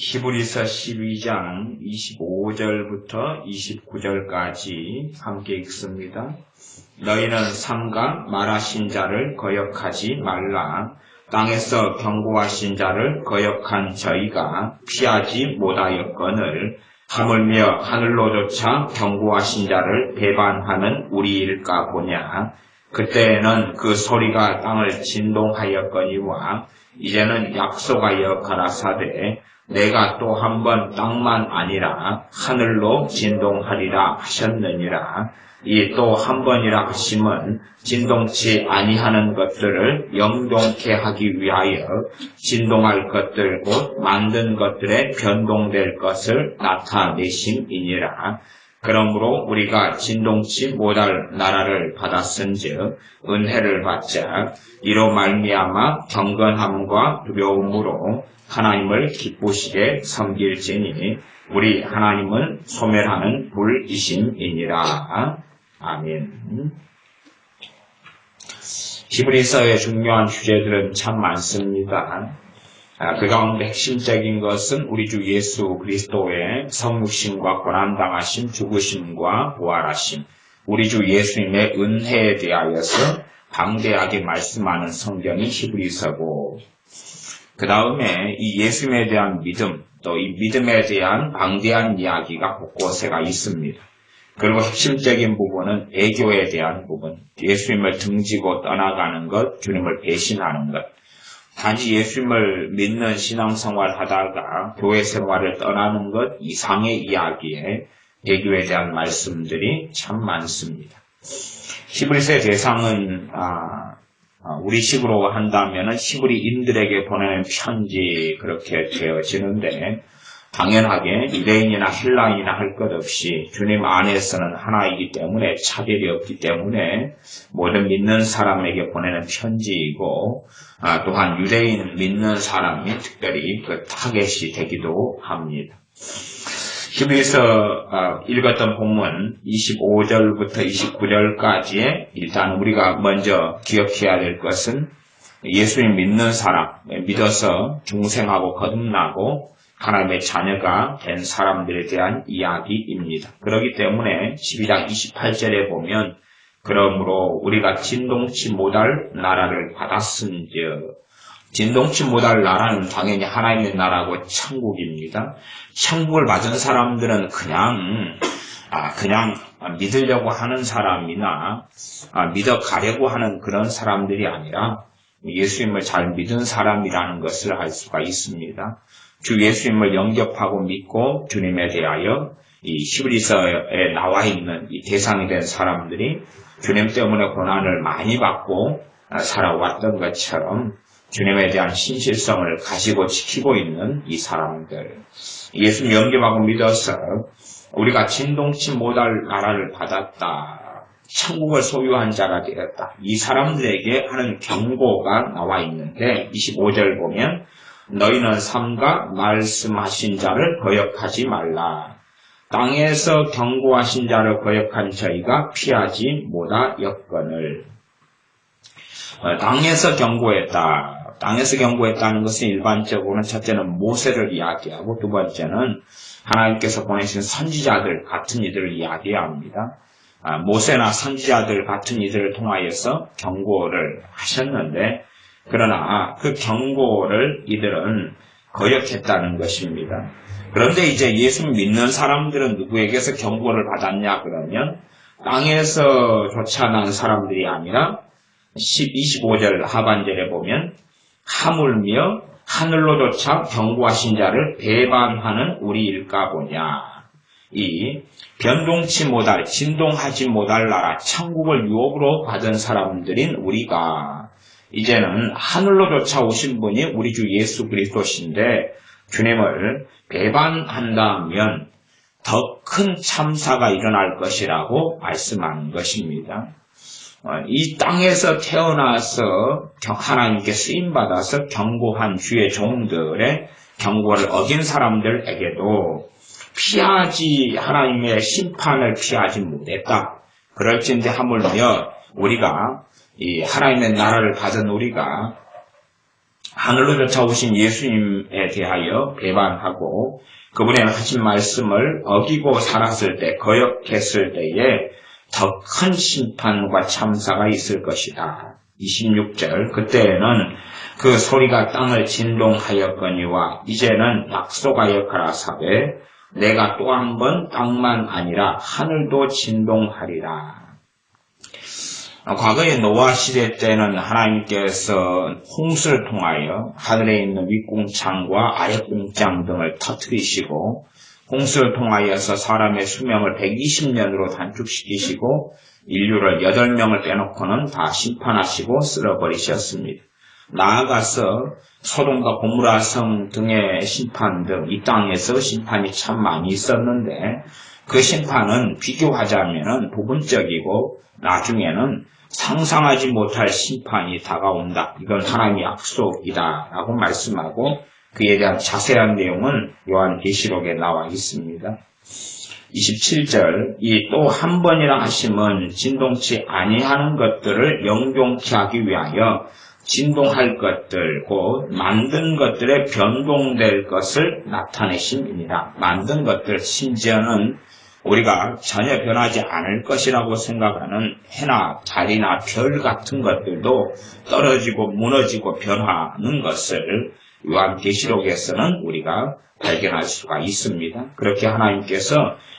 히브리서 12장 25절부터 29절까지 함께 읽습니다. 너희는 삼가 말하신 자를 거역하지 말라. 땅에서 경고하신 자를 거역한 저희가 피하지 못하였거늘 하물며 하늘로조차 경고하신 자를 배반하는 우리일까 보냐. 그때에는 그 소리가 땅을 진동하였거니와 이제는 약속하여 가라사대 내가 또 한 번 땅만 아니라 하늘로 진동하리라 하셨느니라. 이 또 한 번이라 하심은 진동치 아니하는 것들을 영동케 하기 위하여 진동할 것들 곧 만든 것들에 변동될 것을 나타내심이니라. 그러므로 우리가 진동치 못할 나라를 받았은즉 은혜를 받자 이로 말미암아 경건함과 두려움으로 하나님을 기쁘시게 섬길지니 우리 하나님은 소멸하는 불이심이니라. 아멘. 히브리서의 중요한 주제들은 참 많습니다. 그 가운데 핵심적인 것은 우리 주 예수 그리스도의 성육신과 고난당하심, 죽으심과 부활하심, 우리 주 예수님의 은혜에 대하여서 방대하게 말씀하는 성경이 히브리서고, 그 다음에 이 예수님에 대한 믿음, 또 이 믿음에 대한 방대한 이야기가 곳곳에가 있습니다. 그리고 핵심적인 부분은 애교에 대한 부분, 예수님을 등지고 떠나가는 것, 주님을 배신하는 것, 단지 예수님을 믿는 신앙생활 하다가 교회 생활을 떠나는 것 이상의 이야기에 애교에 대한 말씀들이 참 많습니다. 히브리서의 대상은 우리식으로 한다면 히브리인들에게 보내는 편지 그렇게 되어지는데 당연하게 유대인이나 헬라인이나 할 것 없이 주님 안에서는 하나이기 때문에 차별이 없기 때문에 모든 믿는 사람에게 보내는 편지이고 또한 유대인 믿는 사람이 특별히 그 타겟이 되기도 합니다. 히브리서 읽었던 본문 25절부터 29절까지에 일단 우리가 먼저 기억해야 될 것은 예수님 믿는 사람, 믿어서 중생하고 거듭나고 하나님의 자녀가 된 사람들에 대한 이야기입니다. 그렇기 때문에 12장 28절에 보면 그러므로 우리가 진동치 못할 나라를 받았은즉, 진동치 못할 나라는 당연히 하나님의 나라고 천국입니다. 천국을 받은 사람들은 그냥 믿으려고 하는 사람이나 믿어가려고 하는 그런 사람들이 아니라 예수님을 잘 믿은 사람이라는 것을 알 수가 있습니다. 주 예수님을 영접하고 믿고 주님에 대하여 이 히브리서에 나와 있는 이 대상이 된 사람들이 주님 때문에 고난을 많이 받고 살아왔던 것처럼 주님에 대한 신실성을 가지고 지키고 있는 이 사람들, 예수님 영접하고 믿어서 우리가 진동치 못할 나라를 받았다, 천국을 소유한 자가 되었다, 이 사람들에게 하는 경고가 나와 있는데 25절 보면 너희는 삼가 말씀하신 자를 거역하지 말라. 땅에서 경고하신 자를 거역한 저희가 피하지 못하였거늘. 땅에서 경고했다. 땅에서 경고했다는 것은 일반적으로는 첫째는 모세를 이야기하고 두 번째는 하나님께서 보내신 선지자들 같은 이들을 이야기합니다. 모세나 선지자들 같은 이들을 통하여서 경고를 하셨는데 그러나 그 경고를 이들은 거역했다는 것입니다. 그런데 이제 예수 믿는 사람들은 누구에게서 경고를 받았냐 그러면 땅에서 쫓아난 사람들이 아니라 25절 하반절에 보면 하물며 하늘로조차 경고하신 자를 배반하는 우리일까 보냐. 이 변동치 못할, 진동하지 못할 나라, 천국을 유업으로 받은 사람들인 우리가 이제는 하늘로조차 오신 분이 우리 주 예수 그리스도신데 주님을 배반한다면 더 큰 참사가 일어날 것이라고 말씀하는 것입니다. 이 땅에서 태어나서 하나님께 쓰임받아서 경고한 주의 종들의 경고를 어긴 사람들에게도 하나님의 심판을 피하지 못했다. 그럴진데 하물며 우리가 이 하나님의 나라를 받은 우리가 하늘로 쫓아오신 예수님에 대하여 배반하고 그분의 하신 말씀을 어기고 살았을 때, 거역했을 때에 더 큰 심판과 참사가 있을 것이다. 26절, 그때에는 그 소리가 땅을 진동하였거니와 이제는 약속하여 가라사대 내가 또 한 번 땅만 아니라 하늘도 진동하리라. 과거의 노아 시대 때는 하나님께서 홍수를 통하여 하늘에 있는 윗공창과 아랫공창 등을 터뜨리시고 홍수를 통하여서 사람의 수명을 120년으로 단축시키시고 인류를 8명을 빼놓고는 다 심판하시고 쓸어버리셨습니다. 나아가서 소돔과 고모라 성 등의 심판 등 이 땅에서 심판이 참 많이 있었는데 그 심판은 비교하자면 부분적이고 나중에는 상상하지 못할 심판이 다가온다. 이건 하나님의 약속이다 라고 말씀하고 그에 대한 자세한 내용은 요한계시록에 나와 있습니다. 27절, 이 또 한 번이라 하심은 진동치 아니하는 것들을 영종케 하기 위하여 진동할 것들, 곧 만든 것들에 변동될 것을 나타내심이니라. 만든 것들, 심지어는 우리가 전혀 변하지 않을 것이라고 생각하는 해나 달이나 별 같은 것들도 떨어지고 무너지고 변하는 것을 요한계시록에서는 우리가 발견할 수가 있습니다. 그렇게 하나님께서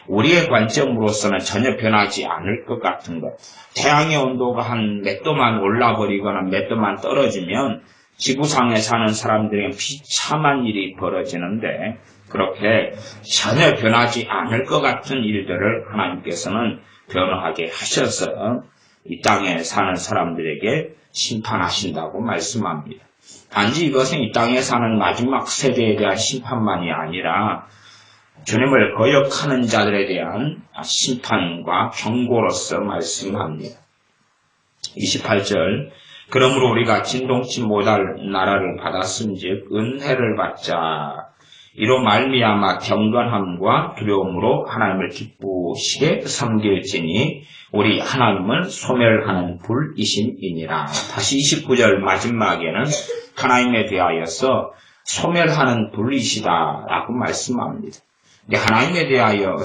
우리의 관점으로서는 전혀 변하지 않을 것 같은 것, 태양의 온도가 한 몇 도만 올라버리거나 몇 도만 떨어지면 지구상에 사는 사람들에게 비참한 일이 벌어지는데 그렇게 전혀 변하지 않을 것 같은 일들을 하나님께서는 변화하게 하셔서 이 땅에 사는 사람들에게 심판하신다고 말씀합니다. 단지 이것은 이 땅에 사는 마지막 세대에 대한 심판만이 아니라 주님을 거역하는 자들에 대한 심판과 경고로서 말씀합니다. 28절, 그러므로 우리가 진동치 못할 나라를 받았은즉 은혜를 받자. 이로 말미암아 경건함과 두려움으로 하나님을 기쁘시게 섬길지니 우리 하나님은 소멸하는 불이심이니라. 다시 29절 마지막에는 하나님에 대하여서 소멸하는 불이시다라고 말씀합니다. 하나님에 대하여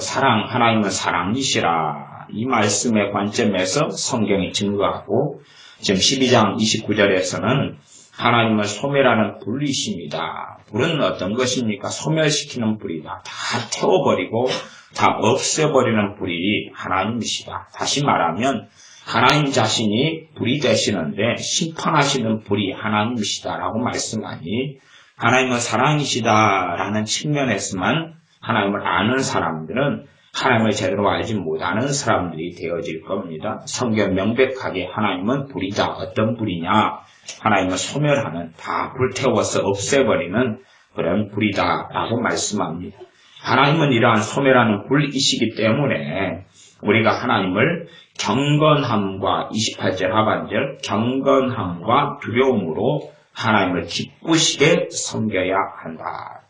하나님은 사랑이시라. 이 말씀의 관점에서 성경이 증거하고 지금 12장 29절에서는 하나님은 소멸하는 불이십니다. 불은 어떤 것입니까? 소멸시키는 불이다. 다 태워버리고 다 없애버리는 불이 하나님이시다. 다시 말하면 하나님 자신이 불이 되시는데 심판하시는 불이 하나님이시다라고 말씀하니 하나님은 사랑이시다라는 측면에서만 하나님을 아는 사람들은 하나님을 제대로 알지 못하는 사람들이 되어질 겁니다. 성경 명백하게 하나님은 불이다. 어떤 불이냐? 하나님은 소멸하는, 다 불태워서 없애버리는 그런 불이다라고 말씀합니다. 하나님은 이러한 소멸하는 불이시기 때문에 우리가 하나님을 경건함과 28절 하반절 경건함과 두려움으로 하나님을 기쁘시게 섬겨야 한다.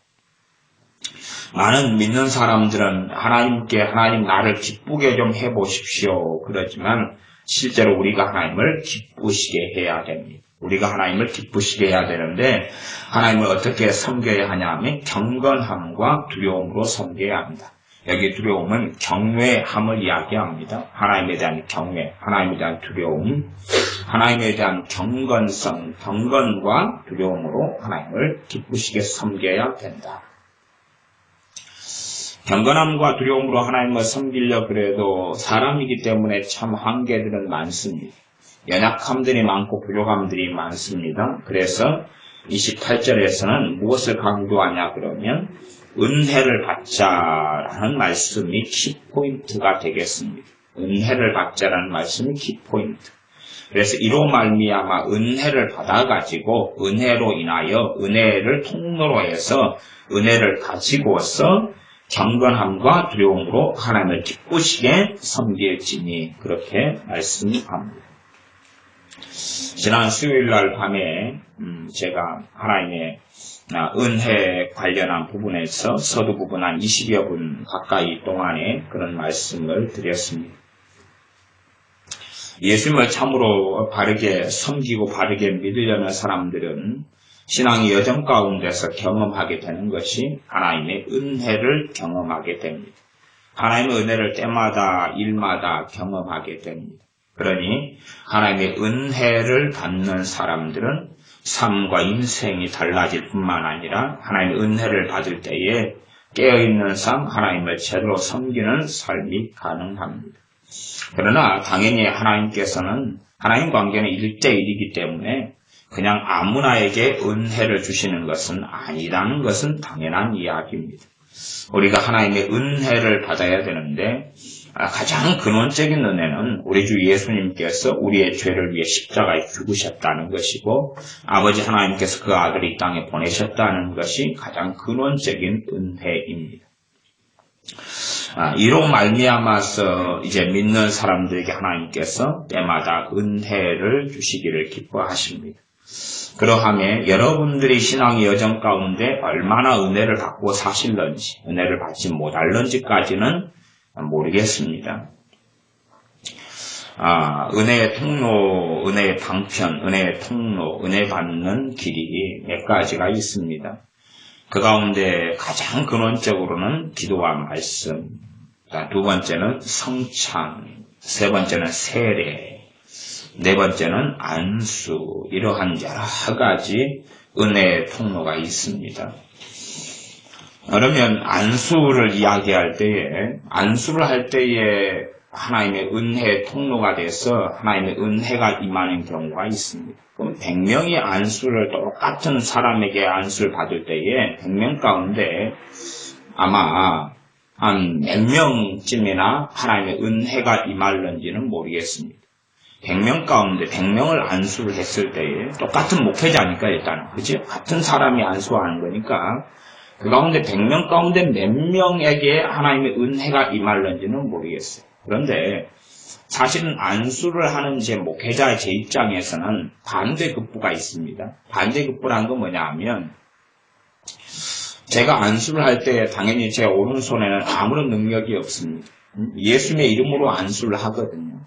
많은 믿는 사람들은 하나님 나를 기쁘게 좀 해보십시오. 그러지만 실제로 우리가 하나님을 기쁘시게 해야 됩니다. 우리가 하나님을 기쁘시게 해야 되는데 하나님을 어떻게 섬겨야 하냐면 경건함과 두려움으로 섬겨야 합니다. 여기 두려움은 경외함을 이야기합니다. 하나님에 대한 경외, 하나님에 대한 두려움, 하나님에 대한 경건성, 경건과 두려움으로 하나님을 기쁘시게 섬겨야 된다. 경건함과 두려움으로 하나님을 섬기려 그래도 사람이기 때문에 참 한계들은 많습니다. 연약함들이 많고 부족함들이 많습니다. 그래서 28절에서는 무엇을 강조하냐 그러면 은혜를 받자라는 말씀이 키포인트가 되겠습니다. 은혜를 받자라는 말씀이 키포인트. 그래서 이로 말미암아 은혜를 받아가지고 은혜로 인하여 은혜를 통로로 해서 은혜를 가지고서 경건함과 두려움으로 하나님을 기쁘시게 섬길지니 그렇게 말씀합니다. 지난 수요일날 밤에 제가 하나님의 은혜 관련한 부분에서 서두 부분 한 20여 분 가까이 동안에 그런 말씀을 드렸습니다. 예수님을 참으로 바르게 섬기고 바르게 믿으려는 사람들은 신앙의 여정 가운데서 경험하게 되는 것이 하나님의 은혜를 경험하게 됩니다. 하나님의 은혜를 때마다 일마다 경험하게 됩니다. 그러니 하나님의 은혜를 받는 사람들은 삶과 인생이 달라질 뿐만 아니라 하나님의 은혜를 받을 때에 깨어있는 삶, 하나님을 제대로 섬기는 삶이 가능합니다. 그러나 당연히 하나님께서는 하나님 관계는 1대1이기 때문에 그냥 아무나에게 은혜를 주시는 것은 아니라는 것은 당연한 이야기입니다. 우리가 하나님의 은혜를 받아야 되는데 가장 근원적인 은혜는 우리 주 예수님께서 우리의 죄를 위해 십자가에 죽으셨다는 것이고 아버지 하나님께서 그 아들을 이 땅에 보내셨다는 것이 가장 근원적인 은혜입니다. 이로 말미암아서 이제 믿는 사람들에게 하나님께서 때마다 은혜를 주시기를 기뻐하십니다. 그러하며 여러분들이 신앙의 여정 가운데 얼마나 은혜를 받고 사실런지, 은혜를 받지 못할런지까지는 모르겠습니다. 은혜의 통로, 은혜의 방편, 은혜의 통로, 은혜 받는 길이 몇 가지가 있습니다. 그 가운데 가장 근원적으로는 기도와 말씀, 두 번째는 성찬, 세 번째는 세례, 네 번째는 안수, 이러한 여러 가지 은혜의 통로가 있습니다. 그러면 안수를 이야기할 때에, 안수를 할 때에 하나님의 은혜의 통로가 돼서 하나님의 은혜가 임하는 경우가 있습니다. 그럼 100명이 안수를 똑같은 사람에게 안수를 받을 때에 100명 가운데 아마 한 몇 명쯤이나 하나님의 은혜가 임할런지는 모르겠습니다. 100명 가운데 100명을 안수를 했을 때에 똑같은 목회자니까 일단 그죠? 같은 사람이 안수하는 거니까 그 가운데 100명 가운데 몇 명에게 하나님의 은혜가 임할런지는 모르겠어요. 그런데 사실은 안수를 하는 제 목회자의 제 입장에서는 반대급부가 있습니다. 반대급부라는 건 뭐냐 하면 제가 안수를 할 때 당연히 제 오른손에는 아무런 능력이 없습니다. 예수님의 이름으로 안수를 하거든요.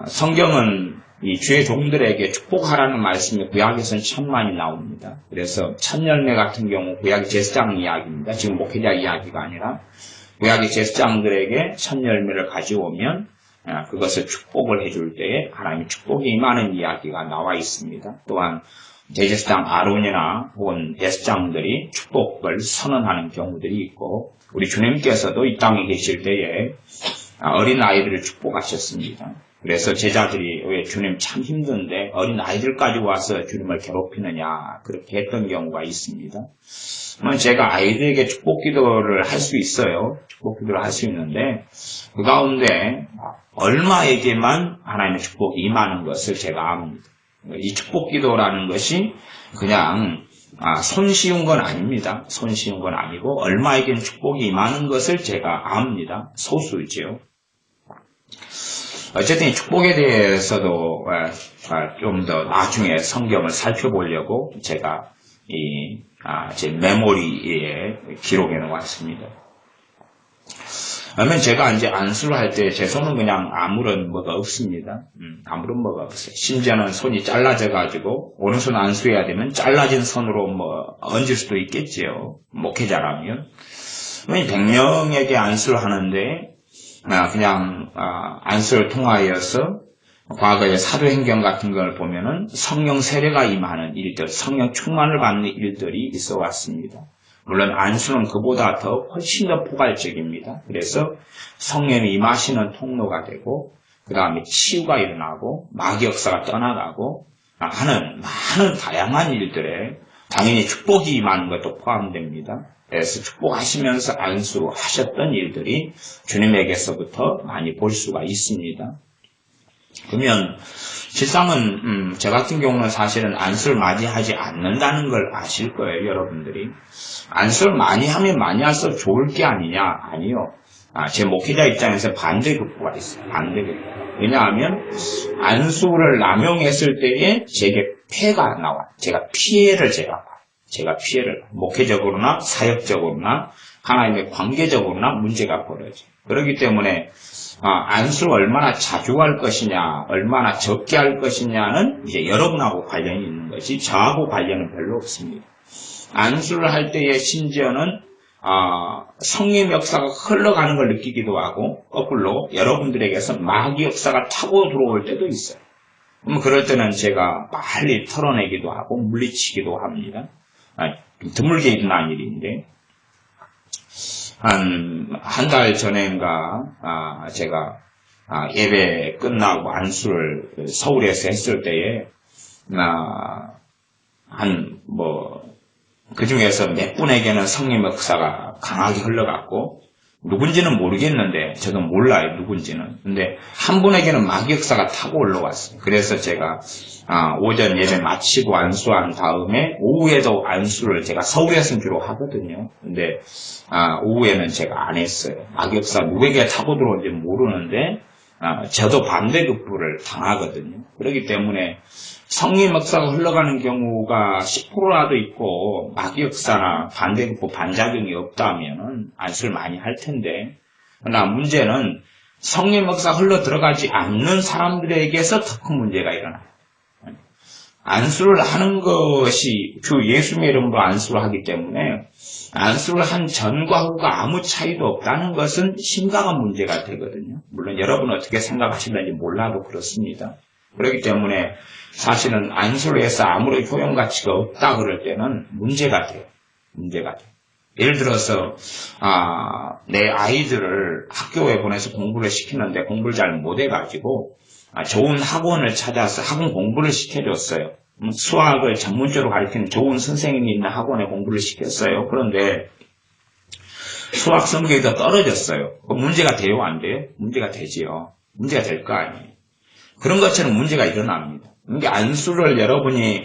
성경은 이 주의 종들에게 축복하라는 말씀이 구약에서는 참 많이 나옵니다. 그래서 천열매 같은 경우 구약의 제사장 이야기입니다. 지금 목회자 이야기가 아니라 구약의 제사장들에게 천열매를 가져오면 그것을 축복을 해줄 때에 하나님의 축복이 임하는 이야기가 나와 있습니다. 또한 대제사장 아론이나 혹은 제사장들이 축복을 선언하는 경우들이 있고 우리 주님께서도 이 땅에 계실 때에 어린 아이들을 축복하셨습니다. 그래서 제자들이 왜 주님 참 힘든데 어린 아이들까지 와서 주님을 괴롭히느냐 그렇게 했던 경우가 있습니다. 제가 아이들에게 축복 기도를 할 수 있어요. 축복 기도를 할 수 있는데 그 가운데 얼마에게만 하나님의 축복이 임하는 것을 제가 압니다. 이 축복 기도라는 것이 그냥 손쉬운 건 아닙니다. 손쉬운 건 아니고 얼마에게는 축복이 임하는 것을 제가 압니다. 소수죠. 어쨌든 이 축복에 대해서도 좀 더 나중에 성경을 살펴보려고 제가 제 메모리에 기록해 놓았습니다. 그러면 제가 이제 안수를 할 때 제 손은 그냥 아무런 뭐가 없습니다. 아무런 뭐가 없어요. 심지어는 손이 잘라져 가지고 오른손 안수해야 되면 잘라진 손으로 얹을 수도 있겠지요. 목회자라면. 100명에게 안수를 하는데 그냥 안수를 통하여서 과거의 사도행전 같은 걸 보면은 성령 세례가 임하는 일들, 성령 충만을 받는 일들이 있어 왔습니다. 물론 안수는 그보다 훨씬 더 포괄적입니다. 그래서 성령이 임하시는 통로가 되고 그 다음에 치유가 일어나고 마귀 역사가 떠나가고 하는 많은 다양한 일들에 당연히 축복이 임하는 것도 포함됩니다. 그래서 축복하시면서 안수하셨던 일들이 주님에게서부터 많이 볼 수가 있습니다. 그러면 실상은 저 같은 경우는 사실은 안수를 많이 하지 않는다는 걸 아실 거예요. 여러분들이. 안수를 많이 하면 많이 할수록 좋을 게 아니냐? 아니요. 제 목회자 입장에서 반대급부가 있어요. 반대급부. 왜냐하면 안수를 남용했을 때에 제게 폐가 나와요. 제가 피해를 봐요. 목회적으로나 사역적으로나 하나님의 관계적으로나 문제가 벌어져요. 그렇기 때문에 안수를 얼마나 자주 할 것이냐, 얼마나 적게 할 것이냐는 이제 여러분하고 관련이 있는 것이 저하고 관련은 별로 없습니다. 안수를 할 때에 심지어는 성령의 역사가 흘러가는 걸 느끼기도 하고 거꾸로 여러분들에게서 마귀 역사가 타고 들어올 때도 있어요. 그럴 때는 제가 빨리 털어내기도 하고 물리치기도 합니다. 드물게 일어난 일인데 한 달 전인가 제가 예배 끝나고 안수를 서울에서 했을 때에 그 중에서 몇 분에게는 성령 역사가 강하게 흘러갔고 누군지는 모르겠는데 저도 몰라요 누군지는. 근데 한 분에게는 마귀 역사가 타고 올라왔어요. 그래서 제가 오전 예배 마치고 안수한 다음에 오후에도 안수를 제가 서울에서는 주로 하거든요. 근데 오후에는 제가 안 했어요. 마귀 역사 누구에게 타고 들어온지 모르는데 저도 반대급부를 당하거든요. 그렇기 때문에 성령 역사가 흘러가는 경우가 10%라도 있고 마귀 역사나 반대급부 반작용이 없다면 안수를 많이 할 텐데, 그러나 문제는 성령 역사가 흘러 들어가지 않는 사람들에게서 더 큰 문제가 일어나요. 안수를 하는 것이 주 예수님의 이름으로 안수를 하기 때문에 안수를 한 전과 후가 아무 차이도 없다는 것은 심각한 문제가 되거든요. 물론 여러분 어떻게 생각하시는지 몰라도 그렇습니다. 그렇기 때문에 사실은 안수를 해서 아무런 효용가치가 없다 그럴 때는 문제가 돼요. 예를 들어서 내 아이들을 학교에 보내서 공부를 시키는데 공부를 잘 못해가지고 좋은 학원을 찾아서 학원 공부를 시켜줬어요. 수학을 전문적으로 가르치는 좋은 선생님이 있는 학원에 공부를 시켰어요. 그런데 수학 성적이 더 떨어졌어요. 문제가 돼요? 안 돼요? 문제가 되지요. 문제가 될 거 아니에요. 그런 것처럼 문제가 일어납니다. 그러니까 안수를 여러분이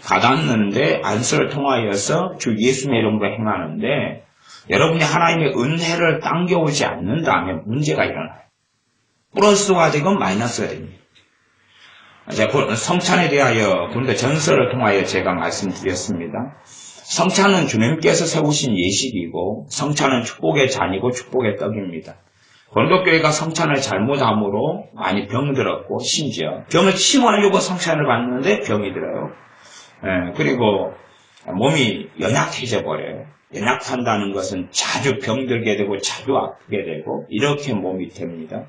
받았는데 안수를 통하여서 주 예수님의 이름으로 행하는데 여러분이 하나님의 은혜를 당겨오지 않는다면 문제가 일어나요. 플러스가 되건 마이너스가 됩니다. 성찬에 대하여 고린도 전서를 통하여 제가 말씀드렸습니다. 성찬은 주님께서 세우신 예식이고 성찬은 축복의 잔이고 축복의 떡입니다. 고린도 교회가 성찬을 잘못함으로 많이 병들었고 심지어 병을 치유하려고 성찬을 받는데 병이 들어요. 그리고 몸이 연약해져 버려요. 연약한다는 것은 자주 병들게 되고 자주 아프게 되고 이렇게 몸이 됩니다.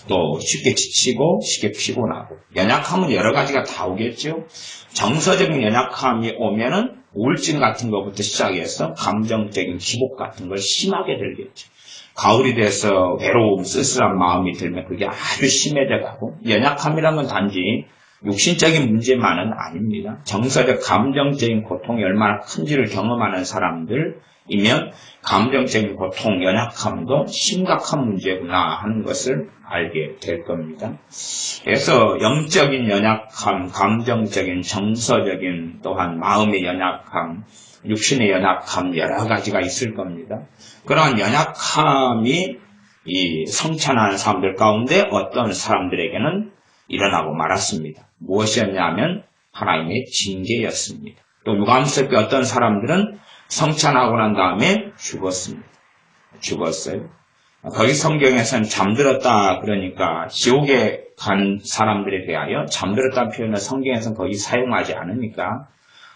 또 쉽게 지치고 쉽게 피곤하고 연약함은 여러 가지가 다 오겠죠. 정서적인 연약함이 오면은 우울증 같은 것부터 시작해서 감정적인 기복 같은 걸 심하게 들겠죠. 가을이 돼서 외로움, 쓸쓸한 마음이 들면 그게 아주 심해져 가고 연약함이란 건 단지 육신적인 문제만은 아닙니다. 정서적, 감정적인 고통이 얼마나 큰지를 경험하는 사람들이면 감정적인 고통, 연약함도 심각한 문제구나 하는 것을 알게 될 겁니다. 그래서 영적인 연약함, 감정적인, 정서적인 또한 마음의 연약함, 육신의 연약함 여러 가지가 있을 겁니다. 그러한 연약함이 이 성찬하는 사람들 가운데 어떤 사람들에게는 일어나고 말았습니다. 무엇이었냐면 하나님의 징계였습니다. 또 유감스럽게 어떤 사람들은 성찬하고 난 다음에 죽었어요. 거기 성경에서는 잠들었다 그러니까 지옥에 간 사람들에 대하여 잠들었다는 표현을 성경에서는 거의 사용하지 않으니까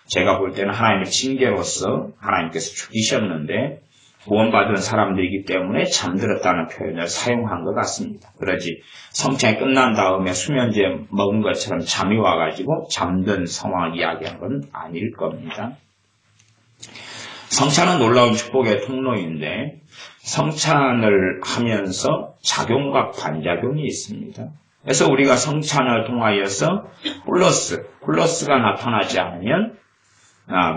제가 볼 때는 하나님의 징계로서 하나님께서 죽이셨는데 구원받은 사람들이기 때문에 잠들었다는 표현을 사용한 것 같습니다. 그러지 성찬이 끝난 다음에 수면제 먹은 것처럼 잠이 와가지고 잠든 상황을 이야기한 건 아닐 겁니다. 성찬은 놀라운 축복의 통로인데 성찬을 하면서 작용과 반작용이 있습니다. 그래서 우리가 성찬을 통하여서 플러스가 나타나지 않으면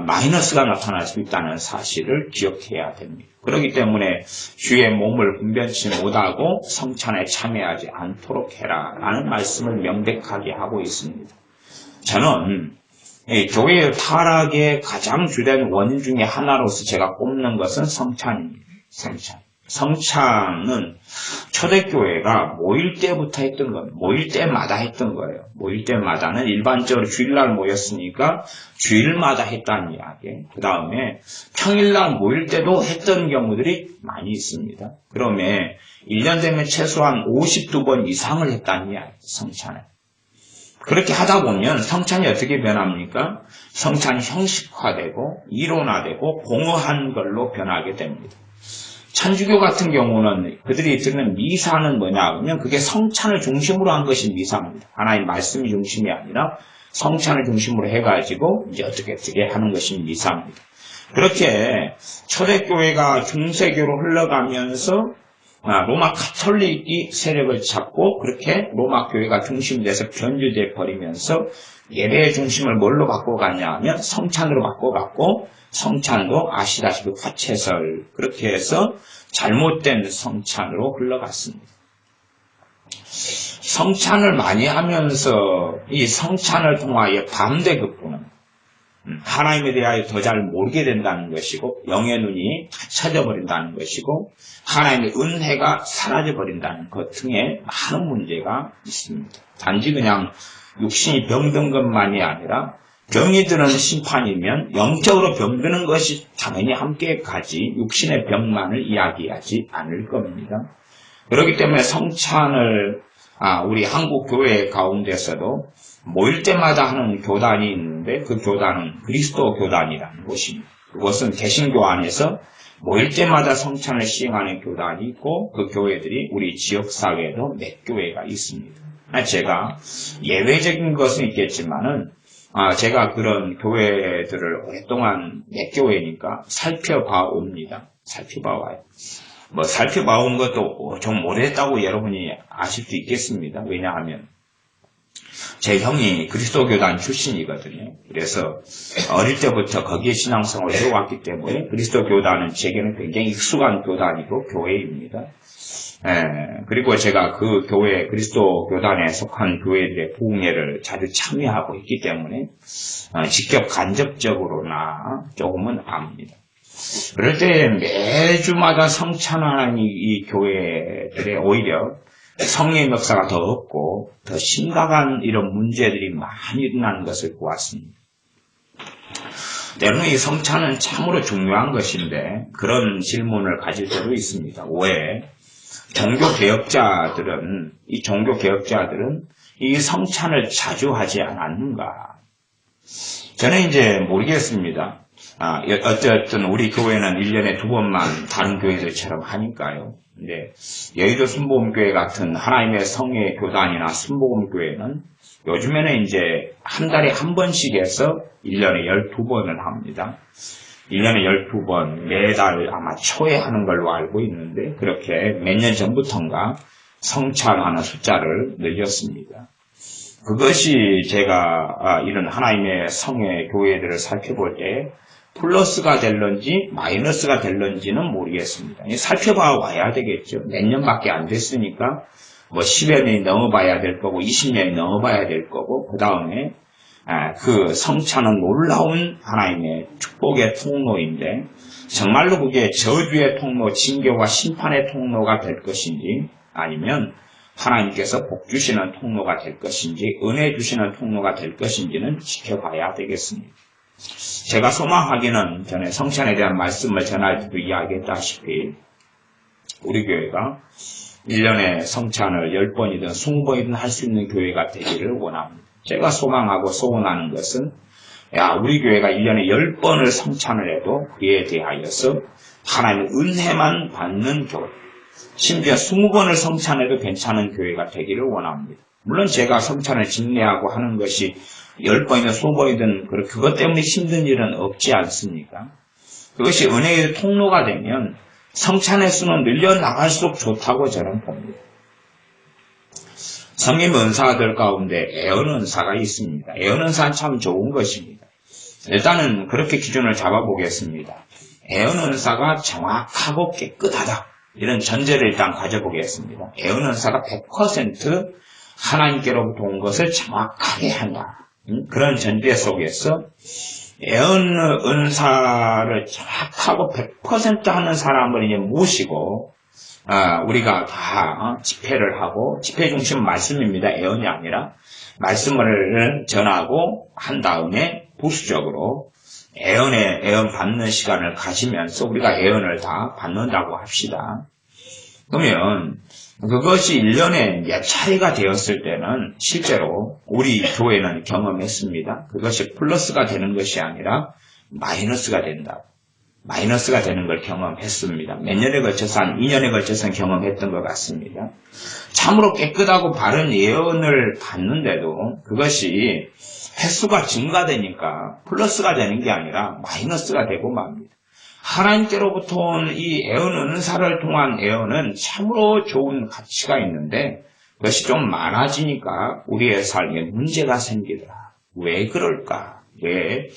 마이너스가 나타날 수 있다는 사실을 기억해야 됩니다. 그렇기 때문에 주의 몸을 분별치 못하고 성찬에 참여하지 않도록 해라 라는 말씀을 명백하게 하고 있습니다. 저는 교회의 타락의 가장 주된 원인 중에 하나로서 제가 꼽는 것은 성찬입니다. 성찬. 성찬은 초대교회가 모일 때부터 했던 것, 모일 때마다 했던 거예요. 모일 때마다는 일반적으로 주일날 모였으니까 주일마다 했다는 이야기. 그 다음에 평일날 모일 때도 했던 경우들이 많이 있습니다. 그러면 1년 되면 최소한 52번 이상을 했다는 이야기, 성찬을. 그렇게 하다 보면 성찬이 어떻게 변합니까? 성찬이 형식화되고 이론화되고 공허한 걸로 변하게 됩니다. 천주교 같은 경우는 그들이 듣는 미사는 뭐냐 하면 그게 성찬을 중심으로 한 것이 미사입니다. 하나님 말씀이 중심이 아니라 성찬을 중심으로 해가지고 이제 어떻게 하는 것이 미사입니다. 그렇게 초대교회가 중세교로 흘러가면서 로마 가톨릭이 세력을 잡고 그렇게 로마 교회가 중심이 돼서 변질돼 버리면서 예배의 중심을 뭘로 바꿔갔냐 하면 성찬으로 바꿔갔고 성찬도 아시다시피 화채설 그렇게 해서 잘못된 성찬으로 흘러갔습니다. 성찬을 많이 하면서 이 성찬을 통하여 반대급부는 하나님에 대하여 더 잘 모르게 된다는 것이고 영의 눈이 찾아버린다는 것이고 하나님의 은혜가 사라져버린다는 것 등의 많은 문제가 있습니다. 단지 그냥 육신이 병든 것만이 아니라 병이 드는 심판이면 영적으로 병드는 것이 당연히 함께 가지 육신의 병만을 이야기하지 않을 겁니다. 그렇기 때문에 성찬을 우리 한국 교회 가운데서도 모일 때마다 하는 교단이 있는데 그 교단은 그리스도 교단이라는 것입니다. 그것은 개신교 안에서 모일 때마다 성찬을 시행하는 교단이 있고 그 교회들이 우리 지역사회에도 몇 교회가 있습니다. 제가 예외적인 것은 있겠지만은 제가 그런 교회들을 오랫동안 몇 교회니까 살펴봐옵니다. 살펴봐와요. 살펴봐온 것도 좀 오래됐다고 여러분이 아실 수 있겠습니다. 왜냐하면 제 형이 그리스도교단 출신이거든요. 그래서 어릴 때부터 거기에 신앙생활을 해왔기 때문에 그리스도교단은 제게는 굉장히 익숙한 교단이고 교회입니다. 그리고 제가 그 교회, 그리스도교단에 속한 교회들의 부흥회를 자주 참여하고 있기 때문에 직접 간접적으로나 조금은 압니다. 그럴 때 매주마다 성찬하는 이 교회들의 오히려 성령의 역사가 더 없고 더 심각한 이런 문제들이 많이 일어나는 것을 보았습니다. 때로는 이 성찬은 참으로 중요한 것인데 그런 질문을 가질 때도 있습니다. 왜 종교개혁자들은 이 성찬을 자주 하지 않았는가? 저는 이제 모르겠습니다. 어쨌든 우리 교회는 1년에 2번만 다른 교회들처럼 하니까요. 근데 여의도 순복음교회 같은 하나님의 성의 교단이나 순복음교회는 요즘에는 이제 한 달에 한 번씩 해서 1년에 12번을 합니다. 1년에 12번 매달 아마 초에 하는 걸로 알고 있는데 그렇게 몇 년 전부터인가 성찬하는 숫자를 늘렸습니다. 그것이 제가 이런 하나님의 성의 교회들을 살펴볼 때 플러스가 될런지 마이너스가 될런지는 모르겠습니다. 살펴봐 와야 되겠죠. 몇 년밖에 안 됐으니까 10여 년이 넘어봐야 될 거고 20년이 넘어봐야 될 거고 그 다음에 그 성찬은 놀라운 하나님의 축복의 통로인데 정말로 그게 저주의 통로, 징계와 심판의 통로가 될 것인지 아니면 하나님께서 복 주시는 통로가 될 것인지 은혜 주시는 통로가 될 것인지는 지켜봐야 되겠습니다. 제가 소망하기는 전에 성찬에 대한 말씀을 전할 때도 이야기했다시피 우리 교회가 1년에 성찬을 10번이든 20번이든 할 수 있는 교회가 되기를 원합니다. 제가 소망하고 소원하는 것은 우리 교회가 1년에 10번을 성찬을 해도 그에 대하여서 하나님의 은혜만 받는 교회, 심지어 20번을 성찬해도 괜찮은 교회가 되기를 원합니다. 물론 제가 성찬을 집례하고 하는 것이 10번이든 20번이든 그것 때문에 힘든 일은 없지 않습니까? 그것이 은혜의 통로가 되면 성찬의 수는 늘려나갈수록 좋다고 저는 봅니다. 성임 은사들 가운데 애언 은사가 있습니다. 애언 은사는 참 좋은 것입니다. 일단은 그렇게 기준을 잡아보겠습니다. 애언 은사가 정확하고 깨끗하다. 이런 전제를 일단 가져보겠습니다. 애언 은사가 100% 하나님께로부터 온 것을 정확하게 한다. 그런 전제 속에서 애언 은사를 정확하고 100% 하는 사람을 이제 모시고 우리가 다 집회를 하고 집회 중심 말씀입니다. 애언이 아니라 말씀을 전하고 한 다음에 부수적으로 애언 받는 시간을 가지면서 우리가 애언을 다 받는다고 합시다. 그러면 그것이 1년에 몇 차례가 되었을 때는 실제로 우리 교회는 경험했습니다. 그것이 플러스가 되는 것이 아니라 마이너스가 된다. 마이너스가 되는 걸 경험했습니다. 몇 년에 걸쳐서 한 2년에 걸쳐서 경험했던 것 같습니다. 참으로 깨끗하고 바른 예언을 받는데도 그것이 횟수가 증가되니까 플러스가 되는 게 아니라 마이너스가 되고 맙니다. 하나님께로부터 온 이 애언 은사를 통한 애언은 참으로 좋은 가치가 있는데 그것이 좀 많아지니까 우리의 삶에 문제가 생기더라. 왜 그럴까? 왜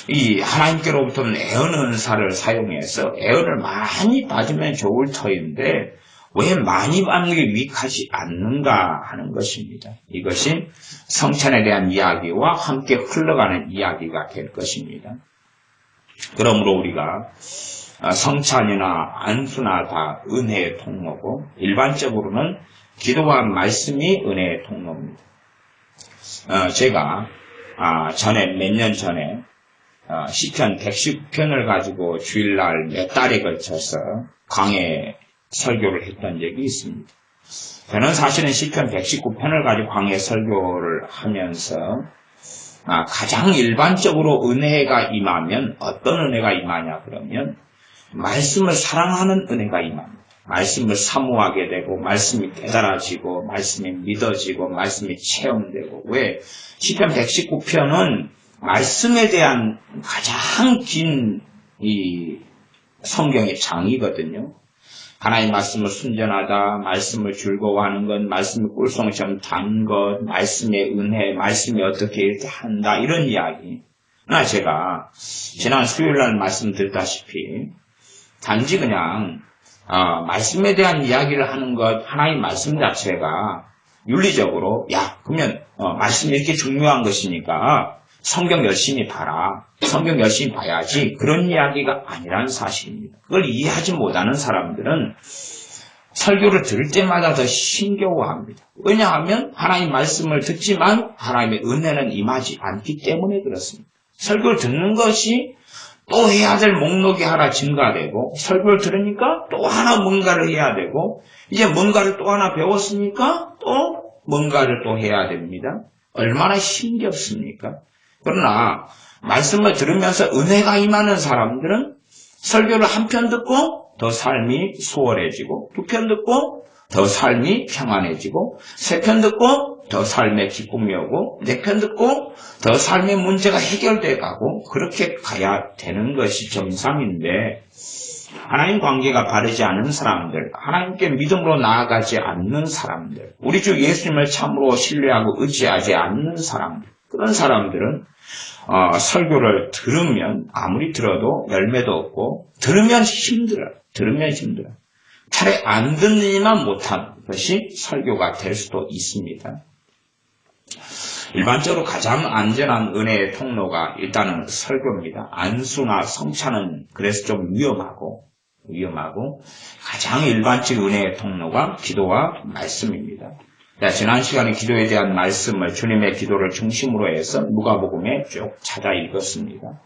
이 하나님께로부터 온 애언 은사를 사용해서 애언을 많이 받으면 좋을 터인데 왜 많이 받는 게 유익하지 않는가 하는 것입니다. 이것이 성찬에 대한 이야기와 함께 흘러가는 이야기가 될 것입니다. 그러므로 우리가 성찬이나 안수나 다 은혜의 통로고 일반적으로는 기도와 말씀이 은혜의 통로입니다. 제가 몇 년 전에 시편 119편을 가지고 주일날 몇 달에 걸쳐서 강해 설교를 했던 적이 있습니다. 저는 사실은 시편 119편을 가지고 강해 설교를 하면서 가장 일반적으로 은혜가 임하면 어떤 은혜가 임하냐 그러면 말씀을 사랑하는 은혜가 임합니다. 말씀을 사모하게 되고 말씀이 깨달아지고 말씀이 믿어지고 말씀이 체험되고 왜 시편 119편은 말씀에 대한 가장 긴 이 성경의 장이거든요. 하나님 말씀을 순전하다, 말씀을 즐거워하는 것, 말씀을 꿀송처럼 단 것, 말씀의 은혜, 말씀이 어떻게 이렇게 한다 이런 이야기. 그러나 제가 지난 수요일날 말씀드렸다시피 단지 그냥 말씀에 대한 이야기를 하는 것, 하나님 말씀 자체가 윤리적으로 그러면 말씀이 이렇게 중요한 것이니까 성경 열심히 봐라. 성경 열심히 봐야지. 그런 이야기가 아니라는 사실입니다. 그걸 이해하지 못하는 사람들은 설교를 들을 때마다 더 힘겨워합니다. 왜냐하면 하나님 말씀을 듣지만 하나님의 은혜는 임하지 않기 때문에 그렇습니다. 설교를 듣는 것이 또 해야 될 목록이 하나 증가되고 설교를 들으니까 또 하나 뭔가를 해야 되고 이제 뭔가를 또 하나 배웠으니까 또 뭔가를 또 해야 됩니다. 얼마나 힘겹습니까? 그러나 말씀을 들으면서 은혜가 임하는 사람들은 설교를 한 편 듣고 더 삶이 수월해지고 두 편 듣고 더 삶이 평안해지고 세 편 듣고 더 삶의 기쁨이 오고 네 편 듣고 더 삶의 문제가 해결돼 가고 그렇게 가야 되는 것이 정상인데 하나님 관계가 바르지 않은 사람들, 하나님께 믿음으로 나아가지 않는 사람들, 우리 주 예수님을 참으로 신뢰하고 의지하지 않는 사람들, 그런 사람들은 설교를 들으면 아무리 들어도 열매도 없고 들으면 힘들어요. 차라리 안 듣느니만 못한 것이 설교가 될 수도 있습니다. 일반적으로 가장 안전한 은혜의 통로가 일단은 설교입니다. 안수나 성찬은 그래서 좀 위험하고 가장 일반적 은혜의 통로가 기도와 말씀입니다. 지난 시간에 기도에 대한 말씀을 주님의 기도를 중심으로 해서 누가복음에 쭉 찾아 읽었습니다.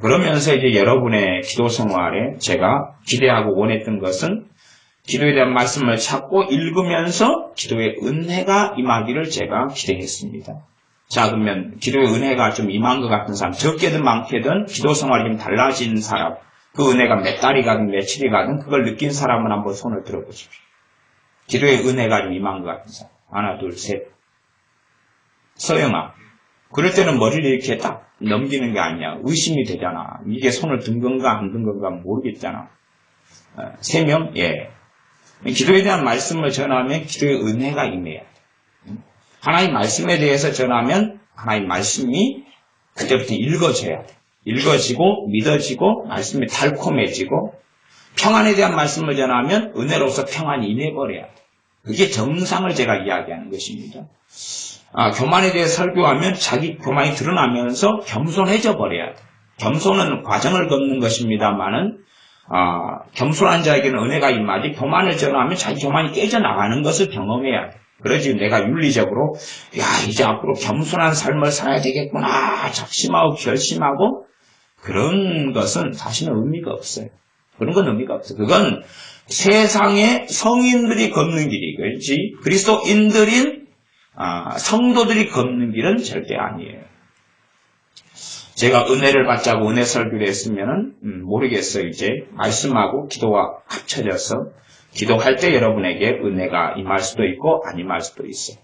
그러면서 이제 여러분의 기도 생활에 제가 기대하고 원했던 것은 기도에 대한 말씀을 찾고 읽으면서 기도의 은혜가 임하기를 제가 기대했습니다. 자, 그러면 기도의 은혜가 좀 임한 것 같은 사람, 적게든 많게든 기도 생활이 좀 달라진 사람, 그 은혜가 몇 달이 가든 며칠이 가든 그걸 느낀 사람은 한번 손을 들어보십시오. 기도의 은혜가 좀 임한 것 같은 사람. 하나, 둘, 셋. 서영아. 그럴 때는 머리를 이렇게 딱 넘기는 게 아니야. 의심이 되잖아. 이게 손을 든 건가 안 든 건가 모르겠잖아. 3명? 예. 기도에 대한 말씀을 전하면 기도의 은혜가 임해야 돼. 하나님 말씀에 대해서 전하면 하나님 말씀이 그때부터 읽어져야 돼. 읽어지고 믿어지고 말씀이 달콤해지고 평안에 대한 말씀을 전하면 은혜로서 평안이 임해버려야 돼. 그게 정상을 제가 이야기하는 것입니다. 교만에 대해 설교하면 자기 교만이 드러나면서 겸손해져 버려야 돼. 겸손은 과정을 걷는 것입니다만은 겸손한 자에게는 은혜가 임하지 교만을 전하면 자기 교만이 깨져나가는 것을 경험해야 돼. 그러지 내가 윤리적으로 이제 앞으로 겸손한 삶을 살아야 되겠구나 작심하고 결심하고 그런 것은 사실은 의미가 없어요. 그런 건 의미가 없어요. 그건 세상의 성인들이 걷는 길이지 그리스도인들인 성도들이 걷는 길은 절대 아니에요. 제가 은혜를 받자고 은혜 설교를 했으면은 모르겠어요. 이제 말씀하고 기도가 합쳐져서 기도할 때 여러분에게 은혜가 임할 수도 있고 안 임할 수도 있어요.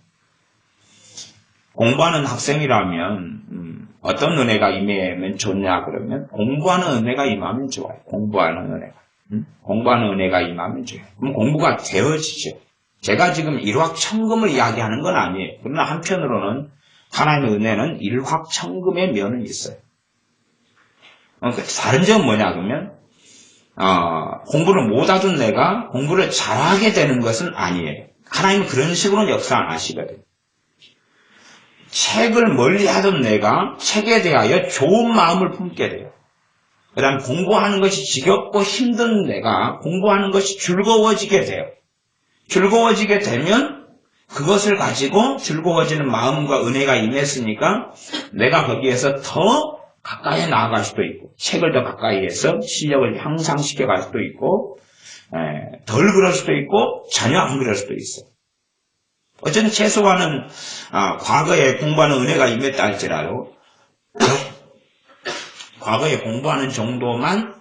공부하는 학생이라면 어떤 은혜가 임하면 좋냐 그러면 공부하는 은혜가 임하면 좋아요. 공부하는 은혜가 임하면 좋아요. 그럼 공부가 되어지죠. 제가 지금 일확천금을 이야기하는 건 아니에요. 그러나 한편으로는 하나님의 은혜는 일확천금의 면은 있어요. 다른 점은 뭐냐 그러면 공부를 못하던 내가 공부를 잘하게 되는 것은 아니에요. 하나님은 그런 식으로는 역사 안 하시거든요. 책을 멀리하던 내가 책에 대하여 좋은 마음을 품게 돼요. 그 다음 공부하는 것이 지겹고 힘든 내가 공부하는 것이 즐거워지게 돼요. 즐거워지게 되면 그것을 가지고 즐거워지는 마음과 은혜가 임했으니까 내가 거기에서 더 가까이 나아갈 수도 있고 책을 더 가까이 해서 실력을 향상시켜 갈 수도 있고 덜 그럴 수도 있고 전혀 안 그럴 수도 있어요. 어쨌든 최소한은 과거에 공부하는 은혜가 임했다 할지라도 과거에 공부하는 정도만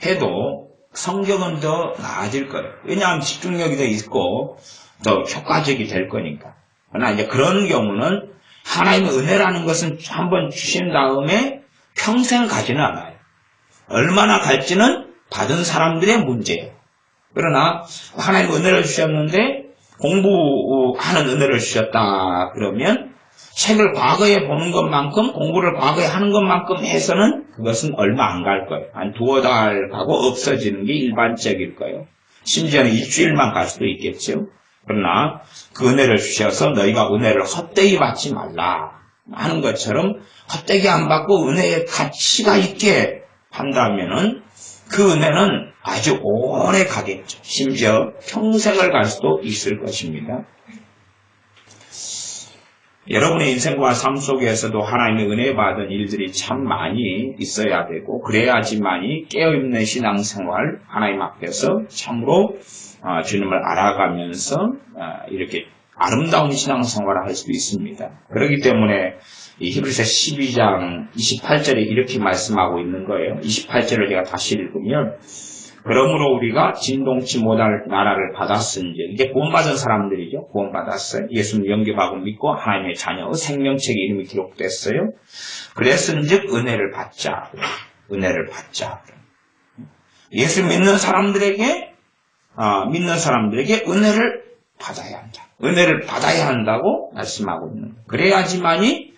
해도 성격은 더 나아질 거예요. 왜냐하면 집중력이 더 있고 더 효과적이 될 거니까. 그러나 이제 그런 경우는 하나님의 은혜라는 것은 한번 주신 다음에 평생 가지는 않아요. 얼마나 갈지는 받은 사람들의 문제예요. 그러나 하나님 은혜를 주셨는데 공부하는 은혜를 주셨다 그러면 책을 과거에 보는 것만큼 공부를 과거에 하는 것만큼 해서는 그것은 얼마 안 갈 거예요. 한 두어 달 가고 없어지는 게 일반적일 거예요. 심지어는 일주일만 갈 수도 있겠죠. 그러나 그 은혜를 주셔서 너희가 은혜를 헛되이 받지 말라 하는 것처럼 헛되이 안 받고 은혜의 가치가 있게 한다면은 그 은혜는 아주 오래 가겠죠. 심지어 평생을 갈 수도 있을 것입니다. 여러분의 인생과 삶 속에서도 하나님의 은혜 받은 일들이 참 많이 있어야 되고 그래야지만이 깨어있는 신앙생활 하나님 앞에서 참으로 주님을 알아가면서 이렇게 아름다운 신앙생활을 할 수도 있습니다. 그렇기 때문에 이 히브리서 12장 28절에 이렇게 말씀하고 있는 거예요. 28절을 제가 다시 읽으면 그러므로 우리가 진동치 못할 나라를 받았은지 이게 구원받은 사람들이죠. 구원받았어요. 예수님 영접하고 믿고 하나님의 자녀 생명책에 이름이 기록됐어요. 그랬은즉 은혜를 받자. 은혜를 받자. 예수 믿는 사람들에게 은혜를 받아야 한다. 은혜를 받아야 한다고 말씀하고 있는 거예요. 그래야지만이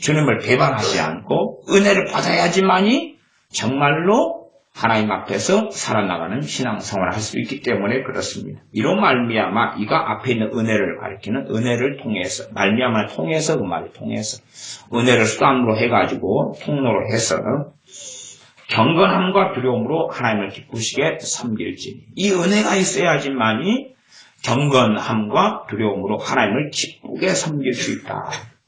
주님을 배반하지 않고 은혜를 받아야지만이 정말로 하나님 앞에서 살아나가는 신앙생활을 할 수 있기 때문에 그렇습니다. 이로 말미암아 이가 앞에 있는 은혜를 가리키는 은혜를 통해서 말미암아 통해서 그 말을 통해서 은혜를 수단으로 해가지고 통로로 해서 경건함과 두려움으로 하나님을 기쁘시게 섬길지 이 은혜가 있어야지만이 경건함과 두려움으로 하나님을 기쁘게 섬길 수 있다.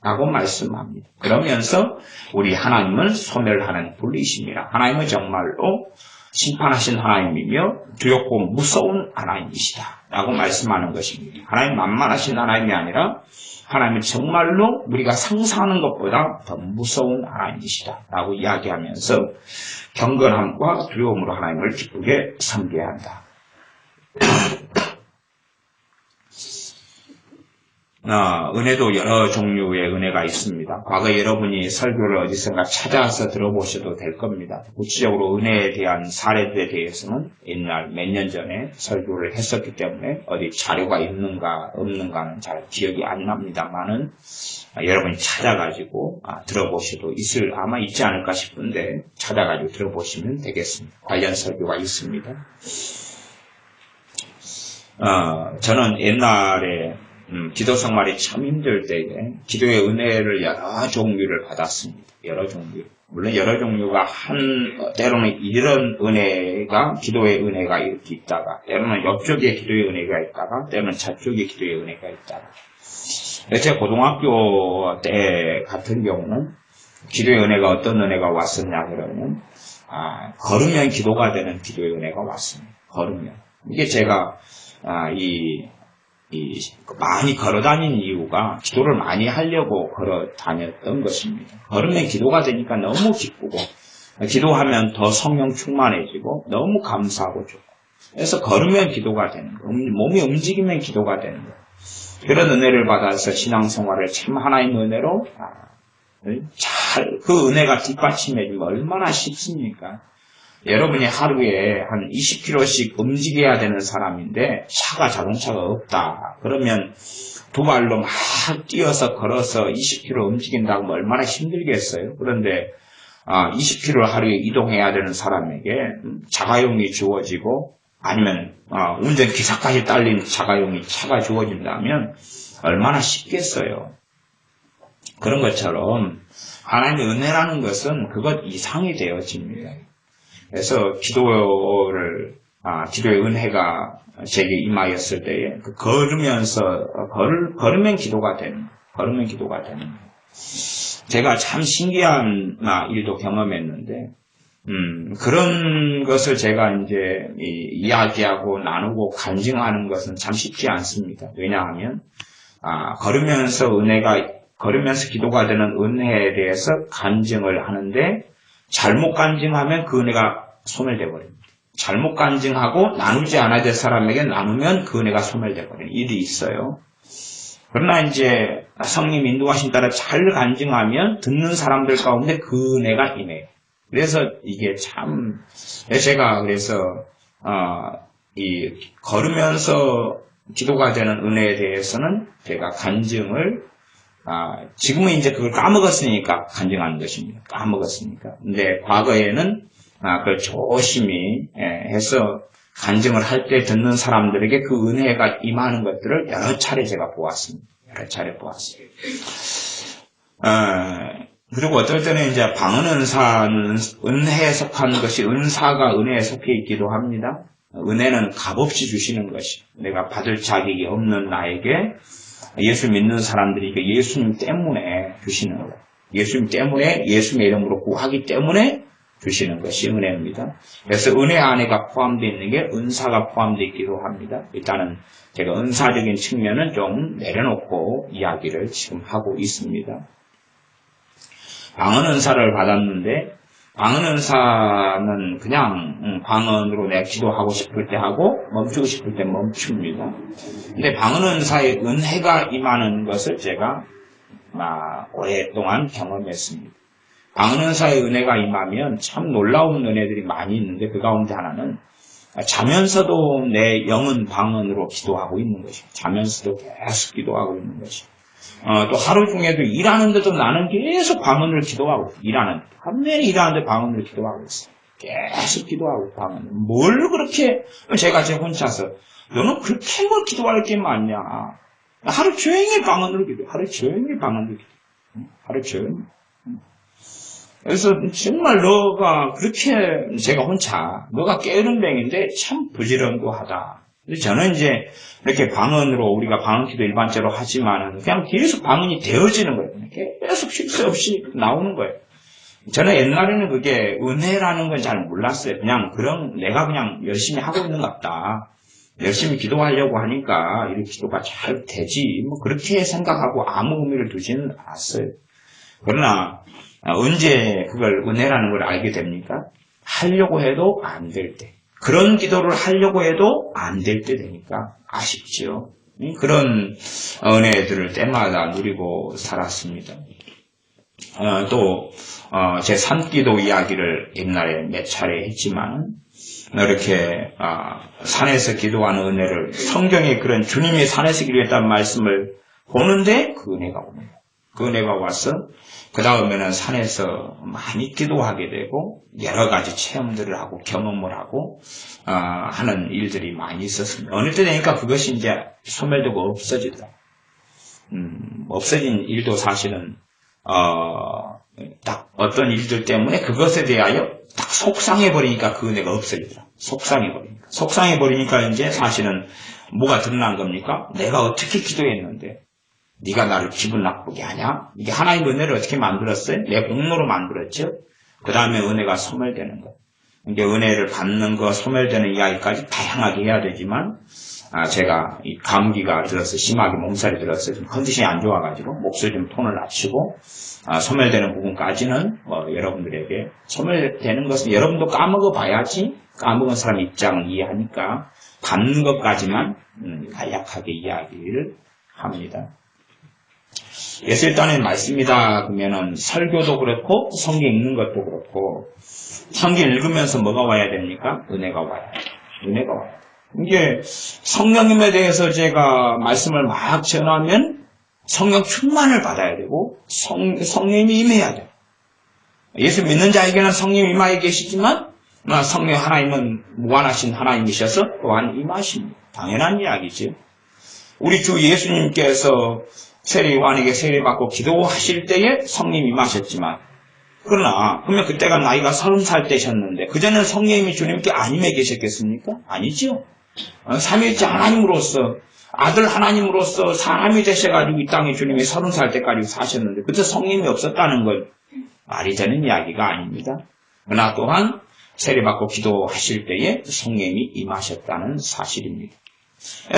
라고 말씀합니다. 그러면서 우리 하나님은 소멸하는 분이십니다. 하나님은 정말로 심판하신 하나님이며 두렵고 무서운 하나님이시다. 라고 말씀하는 것입니다. 하나님 만만하신 하나님이 아니라 하나님은 정말로 우리가 상상하는 것보다 더 무서운 하나님이시다. 라고 이야기하면서 경건함과 두려움으로 하나님을 기쁘게 섬겨야 한다. 은혜도 여러 종류의 은혜가 있습니다. 과거 여러분이 설교를 어디선가 찾아서 들어보셔도 될 겁니다. 구체적으로 은혜에 대한 사례들에 대해서는 옛날 몇 년 전에 설교를 했었기 때문에 어디 자료가 있는가 없는가는 잘 기억이 안 납니다만은 여러분이 찾아가지고 들어보셔도 아마 있지 않을까 싶은데 찾아가지고 들어보시면 되겠습니다. 관련 설교가 있습니다. 저는 옛날에 기도 생활이 참 힘들 때에 기도의 은혜를 여러 종류를 받았습니다. 여러 종류. 물론 여러 종류가 때로는 이런 은혜가, 기도의 은혜가 이렇게 있다가, 때로는 옆쪽에 기도의 은혜가 있다가, 때로는 저쪽에 기도의 은혜가 있다가. 제 고등학교 때 같은 경우는 기도의 은혜가 어떤 은혜가 왔었냐 그러면, 걸으면 기도가 되는 기도의 은혜가 왔습니다. 걸으면. 이게 제가, 많이 걸어 다닌 이유가 기도를 많이 하려고 걸어 다녔던 것입니다. 걸으면 기도가 되니까 너무 기쁘고, 기도하면 더 성령 충만해지고, 너무 감사하고 좋고. 그래서 걸으면 기도가 되는 거, 몸이 움직이면 기도가 되는 거. 그런 은혜를 받아서 신앙생활을 참 하나님의 은혜로, 그 은혜가 뒷받침해주면 얼마나 쉽습니까? 여러분이 하루에 한 20km씩 움직여야 되는 사람인데 자동차가 없다. 그러면 두 발로 막 뛰어서 걸어서 20km 움직인다고 하면 얼마나 힘들겠어요. 그런데 20km 하루에 이동해야 되는 사람에게 자가용이 주어지고 아니면 운전기사까지 딸린 차가 주어진다면 얼마나 쉽겠어요. 그런 것처럼 하나님의 은혜라는 것은 그것 이상이 되어집니다. 그래서 기도의 은혜가 제게 임하였을 때에 걸으면 기도가 되는 거예요. 제가 참 신기한 일도 경험했는데, 그런 것을 제가 이제 이야기하고 나누고 간증하는 것은 참 쉽지 않습니다. 왜냐하면, 걸으면서 기도가 되는 은혜에 대해서 간증을 하는데, 잘못 간증하면 그 은혜가 소멸돼 버립니다. 잘못 간증하고 나누지 않아야 될 사람에게 나누면 그 은혜가 소멸돼 버리는 일이 있어요. 그러나 이제 성령 인도하신 따라 잘 간증하면 듣는 사람들 가운데 그 은혜가 임해요. 그래서 이게 참 제가 그래서 걸으면서 기도가 되는 은혜에 대해서는 제가 간증을 지금은 이제 그걸 까먹었으니까 간증하는 것입니다. 까먹었으니까. 근데 과거에는 그걸 조심히 해서 간증을 할 때 듣는 사람들에게 그 은혜가 임하는 것들을 여러 차례 제가 보았습니다. 그리고 어떨 때는 이제 방언은사는 은혜에 속한 것이 은사가 은혜에 속해 있기도 합니다. 은혜는 값없이 주시는 것이 내가 받을 자격이 없는 나에게 예수 믿는 사람들이 예수님 때문에 주시는 거예요. 예수님 때문에 예수님의 이름으로 구하기 때문에 주시는 것이 은혜입니다. 그래서 은혜 안에가 포함되어 있는 게 은사가 포함되어 있기도 합니다. 일단은 제가 은사적인 측면은 좀 내려놓고 이야기를 지금 하고 있습니다. 방언 은사를 받았는데 방언 은사는 그냥 방언으로 내가 기도하고 싶을 때 하고 멈추고 싶을 때 멈춥니다. 근데 방언 은사의 은혜가 임하는 것을 제가 오랫동안 경험했습니다. 방언 은사의 은혜가 임하면 참 놀라운 은혜들이 많이 있는데 그 가운데 하나는 자면서도 내 영은 방언으로 기도하고 있는 것이고 자면서도 계속 기도하고 있는 것이고 또 하루 중에도 일하는데도 나는 계속 방언을 기도하고 한매일 일하는데 방언을 기도하고 있어요. 계속 기도하고 방언을. 뭘 그렇게 제가 제 혼자서 너는 그렇게 뭘 기도할 게 많냐. 하루 종일 방언으로 기도. 하루 종일. 그래서 정말 너가 그렇게 제가 혼자 너가 깨우는 병인데 참 부지런도 하다. 저는 이제 이렇게 방언으로 우리가 방언 기도 일반적으로 하지만은 그냥 계속 방언이 되어지는 거예요. 계속 쉴 새 없이 나오는 거예요. 저는 옛날에는 그게 은혜라는 건 잘 몰랐어요. 내가 그냥 열심히 하고 있는 것 같다. 열심히 기도하려고 하니까 이렇게 기도가 잘 되지. 그렇게 생각하고 아무 의미를 두지는 않았어요. 그러나 언제 그걸 은혜라는 걸 알게 됩니까? 하려고 해도 안 될 때. 그런 기도를 하려고 해도 안 될 때 되니까 아쉽지요. 그런 은혜들을 때마다 누리고 살았습니다. 제 산기도 이야기를 옛날에 몇 차례 했지만, 이렇게, 산에서 기도하는 은혜를, 성경에 그런 주님이 산에서 기도했다는 말씀을 보는데 그 은혜가 옵니다. 그 은혜가 와서, 그 다음에는 산에서 많이 기도하게 되고, 여러 가지 체험들을 하고, 경험을 하고, 하는 일들이 많이 있었습니다. 어느 때 되니까 그것이 이제 소멸되고 없어지더라. 없어진 일도 사실은 딱 어떤 일들 때문에 그것에 대하여 딱 속상해버리니까 그 은혜가 없어지더라. 속상해버리니까 이제 사실은 뭐가 드러난 겁니까? 내가 어떻게 기도했는데 네가 나를 기분 나쁘게 하냐? 이게 하나님 은혜를 어떻게 만들었어요? 내 공로로 만들었죠. 그 다음에 은혜가 소멸되는 거. 이제 은혜를 받는 거, 소멸되는 이야기까지 다양하게 해야 되지만 제가 이 감기가 들어서 심하게 몸살이 들어서 좀 컨디션이 안 좋아가지고 목소리 좀 톤을 낮추고 소멸되는 부분까지는 여러분들에게 소멸되는 것은 여러분도 까먹어 봐야지 까먹은 사람 입장을 이해하니까 받는 것까지만 간략하게 이야기를 합니다. 예수일단의 말씀이다 그러면은 설교도 그렇고 성경 읽는 것도 그렇고 성경 읽으면서 뭐가 와야 됩니까? 은혜가 와야 돼요. 이게 성령님에 대해서 제가 말씀을 막 전하면 성령 충만을 받아야 되고 성령님이 임해야 돼요. 예수 믿는 자에게는 성령이 임하여 계시지만 성령 하나님은 무한하신 하나님이셔서 또한 임하십니다. 당연한 이야기죠. 우리 주 예수님께서 세례 요한에게 세례받고 기도하실 때에 성령이 임하셨지만 그러면 그때가 나이가 30살 때셨는데 그전에는 성령님이 주님께 안 임해 계셨겠습니까? 아니죠. 삼위일체 하나님으로서 아들 하나님으로서 사람이 되셔가지고 이 땅에 주님이 30살 때까지 사셨는데 그때 성령이 없었다는 걸 말이 되는 이야기가 아닙니다. 그러나 또한 세례받고 기도하실 때에 성령이 임하셨다는 사실입니다.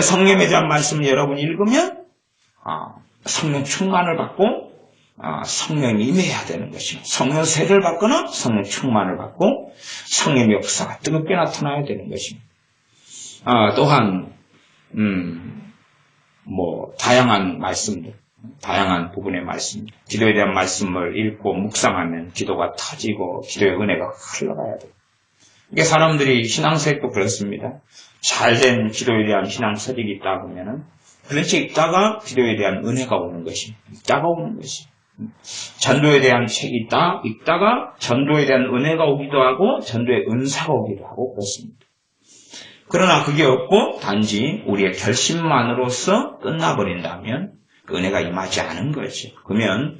성령에 대한 말씀을 여러분이 읽으면 성령 충만을 받고 성령이 임해야 되는 것입니다. 성령 세례를 받거나 성령 충만을 받고 성령의 역사가 뜨겁게 나타나야 되는 것입니다. 또한 다양한 말씀들, 다양한 부분의 말씀, 기도에 대한 말씀을 읽고 묵상하면 기도가 터지고 기도의 은혜가 흘러가야 돼요. 이게 사람들이 신앙생활도 그렇습니다. 잘된 기도에 대한 신앙서적이 있다 보면은 그렇지 읽다가 기도에 대한 은혜가 오는 것입니다. 읽다가 오는 것입니다. 전도에 대한 책이 있다 읽다가 전도에 대한 은혜가 오기도 하고 전도의 은사가 오기도 하고 그렇습니다. 그러나 그게 없고 단지 우리의 결심만으로서 끝나버린다면 그 은혜가 임하지 않은 거죠. 그러면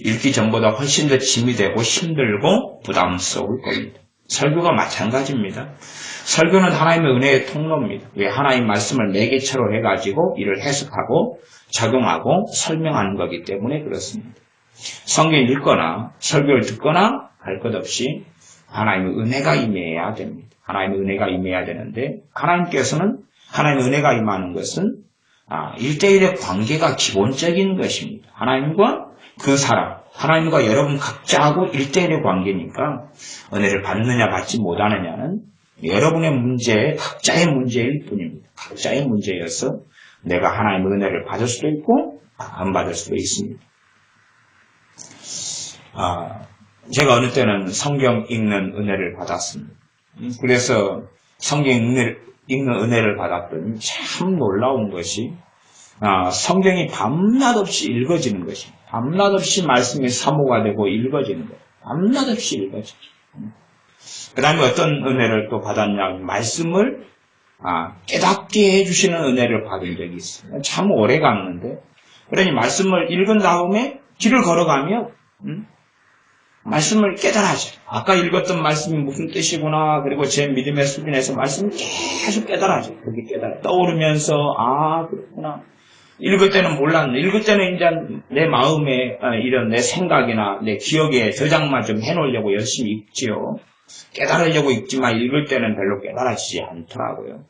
읽기 전보다 훨씬 더 짐이 되고 힘들고 부담스러울 겁니다. 설교가 마찬가지입니다. 설교는 하나님의 은혜의 통로입니다. 왜 하나님 말씀을 매개체로 해가지고 이를 해석하고 적용하고 설명하는 거기 때문에 그렇습니다. 성경 읽거나 설교를 듣거나 할 것 없이 하나님의 은혜가 임해야 됩니다. 하나님의 은혜가 임해야 되는데 하나님께서는 하나님의 은혜가 임하는 것은 1대1의 관계가 기본적인 것입니다. 하나님과 그 사람, 하나님과 여러분 각자하고 1대1의 관계니까 은혜를 받느냐 받지 못하느냐는 여러분의 문제, 각자의 문제일 뿐입니다. 각자의 문제여서 내가 하나님의 은혜를 받을 수도 있고 안 받을 수도 있습니다. 제가 어느 때는 성경 읽는 은혜를 받았습니다. 그래서 성경 읽는 은혜를 받았더니 참 놀라운 것이 성경이 밤낮 없이 읽어지는 것입니다. 밤낮 없이 말씀이 사모가 되고 읽어지는 거예요. 밤낮 없이 읽어지죠. 그 다음에 어떤 은혜를 또 받았냐면 말씀을 깨닫게 해주시는 은혜를 받은 적이 있어요. 참 오래 갔는데 그러니 말씀을 읽은 다음에 길을 걸어가면 말씀을 깨달아져요. 아까 읽었던 말씀이 무슨 뜻이구나. 그리고 제 믿음의 수준에서 말씀을 계속 깨달아져요. 그게 떠오르면서 그렇구나. 읽을 때는 몰랐네. 읽을 때는 이제 내 마음에 이런 내 생각이나 내 기억에 저장만 좀 해놓으려고 열심히 읽지요. 깨달으려고 읽지만 읽을 때는 별로 깨달아지지 않더라고요.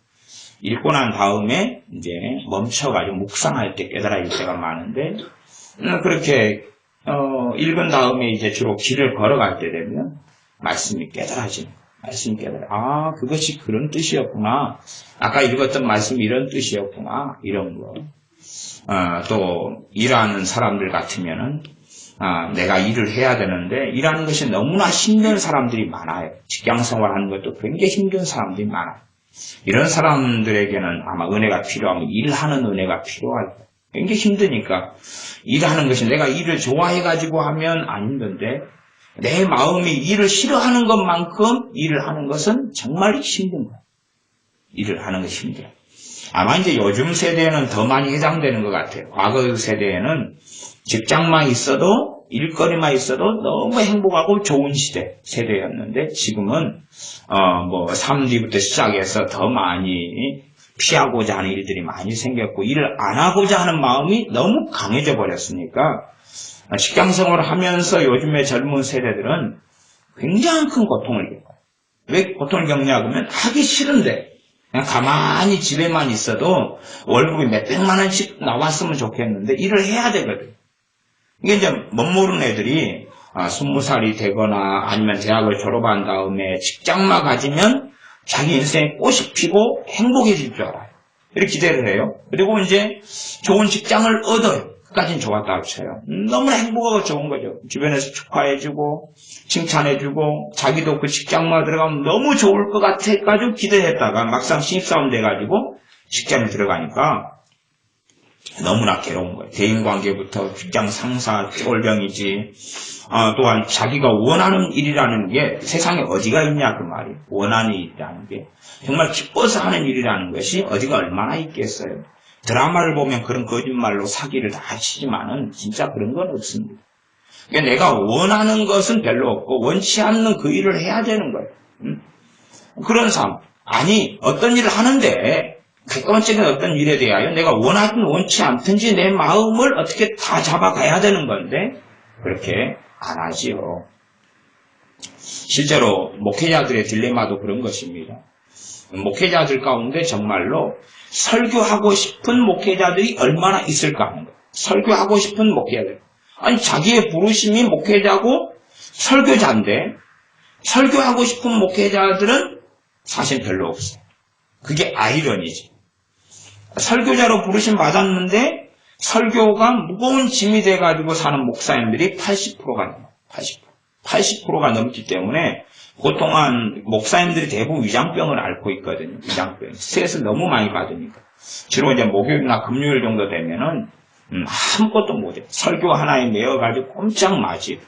읽고 난 다음에 이제 멈춰가지고 묵상할 때 깨달아질 때가 많은데 그렇게 읽은 다음에 이제 주로 길을 걸어갈 때 되면 말씀이 깨달아지는 거예요. 말씀이 깨달아. 그것이 그런 뜻이었구나. 아까 읽었던 말씀이 이런 뜻이었구나. 이런 거. 또 일하는 사람들 같으면은 내가 일을 해야 되는데 일하는 것이 너무나 힘든 사람들이 많아요. 직장생활하는 것도 굉장히 힘든 사람들이 많아요. 이런 사람들에게는 아마 은혜가 필요하면 일하는 은혜가 필요할 거예요. 굉장히 힘드니까 일하는 것이 내가 일을 좋아해가지고 하면 안 힘든데 내 마음이 일을 싫어하는 것만큼 일을 하는 것은 정말 힘든 거예요. 일을 하는 것이 힘들어요. 아마 이제 요즘 세대에는 더 많이 해당되는 것 같아요. 과거 세대에는 직장만 있어도 일거리만 있어도 너무 행복하고 좋은 세대였는데 지금은 3D부터 시작해서 더 많이 피하고자 하는 일들이 많이 생겼고 일을 안 하고자 하는 마음이 너무 강해져 버렸으니까 직장생활을 하면서 요즘의 젊은 세대들은 굉장히 큰 고통을 겪어요. 왜 고통을 겪냐 그러면 하기 싫은데 그냥 가만히 집에만 있어도 월급이 몇백만 원씩 나왔으면 좋겠는데 일을 해야 되거든. 이게 이제 멋모르는 애들이 20살이 되거나 아니면 대학을 졸업한 다음에 직장만 가지면 자기 인생에 꽃이 피고 행복해질 줄 알아요. 이렇게 기대를 해요. 그리고 이제 좋은 직장을 얻어요. 그까지는 좋았다고 쳐요. 너무나 행복하고 좋은 거죠. 주변에서 축하해주고 칭찬해주고 자기도 그 직장만 들어가면 너무 좋을 것 같아가지고 기대했다가 막상 신입사원 돼가지고 직장에 들어가니까 너무나 괴로운 거예요. 대인관계부터 직장 상사 꼴병이지. 또한 자기가 원하는 일이라는 게 세상에 어디가 있냐 그 말이에요. 원하는 일이라는 게 정말 기뻐서 하는 일이라는 것이 어디가 얼마나 있겠어요. 드라마를 보면 그런 거짓말로 사기를 다 치지만은 진짜 그런 건 없습니다. 그러니까 내가 원하는 것은 별로 없고 원치 않는 그 일을 해야 되는 거예요. 그런 삶. 아니 어떤 일을 하는데 객관적인 어떤 일에 대하여 내가 원하든 원치 않든지 내 마음을 어떻게 다 잡아가야 되는 건데 그렇게 안 하지요. 실제로 목회자들의 딜레마도 그런 것입니다. 목회자들 가운데 정말로 설교하고 싶은 목회자들이 얼마나 있을까 하는 거예요. 설교하고 싶은 목회자들. 아니 자기의 부르심이 목회자고 설교자인데 설교하고 싶은 목회자들은 사실 별로 없어요. 그게 아이러니지. 설교자로 부르심 받았는데 설교가 무거운 짐이 돼가지고 사는 목사님들이 80%가 넘기 때문에 보통 목사님들이 대부분 위장병을 앓고 있거든요. 위장병. 스트레스를 너무 많이 받으니까. 주로 이제 목요일이나 금요일 정도 되면은 아무것도 못해. 설교 하나에 매여가지고 꼼짝 마지.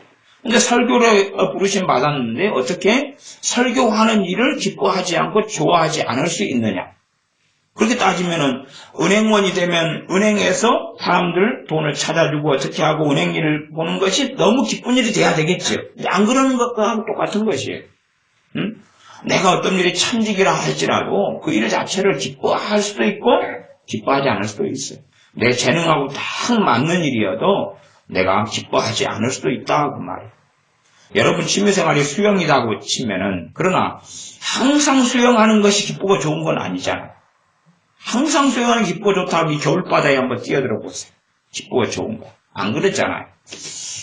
근데 설교를 부르심 받았는데 어떻게 설교하는 일을 기뻐하지 않고 좋아하지 않을 수 있느냐. 그렇게 따지면은 은행원이 되면 은행에서 사람들 돈을 찾아주고 어떻게 하고 은행 일을 보는 것이 너무 기쁜 일이 돼야 되겠죠. 안 그러는 것과 똑같은 것이에요. 내가 어떤 일이 천직이라 할지라도 그 일 자체를 기뻐할 수도 있고 기뻐하지 않을 수도 있어요. 내 재능하고 딱 맞는 일이어도 내가 기뻐하지 않을 수도 있다 그 말이에요. 여러분 취미생활이 수영이라고 치면은 그러나 항상 수영하는 것이 기쁘고 좋은 건 아니잖아요. 항상 수영하는 기쁘고 좋다고 이 겨울바다에 한번 뛰어들어 보세요. 기쁘고 좋은 거. 안 그랬잖아요.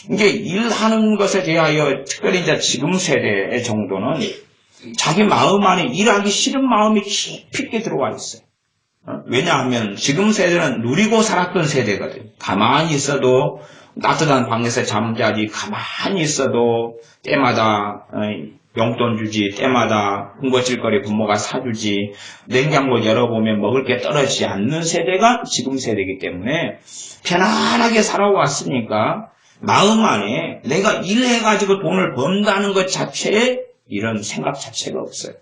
이게 일하는 것에 대하여 특별히 이제 지금 세대의 정도는 자기 마음 안에 일하기 싫은 마음이 깊이 있게 들어와 있어요. 왜냐하면 지금 세대는 누리고 살았던 세대거든요. 가만히 있어도 따뜻한 방에서 잠자지, 가만히 있어도 때마다 용돈 주지, 때마다 군것질거리 부모가 사주지, 냉장고 열어보면 먹을 게 떨어지지 않는 세대가 지금 세대이기 때문에 편안하게 살아왔으니까 마음 안에 내가 일해가지고 돈을 번다는 것 자체에 이런 생각 자체가 없어요.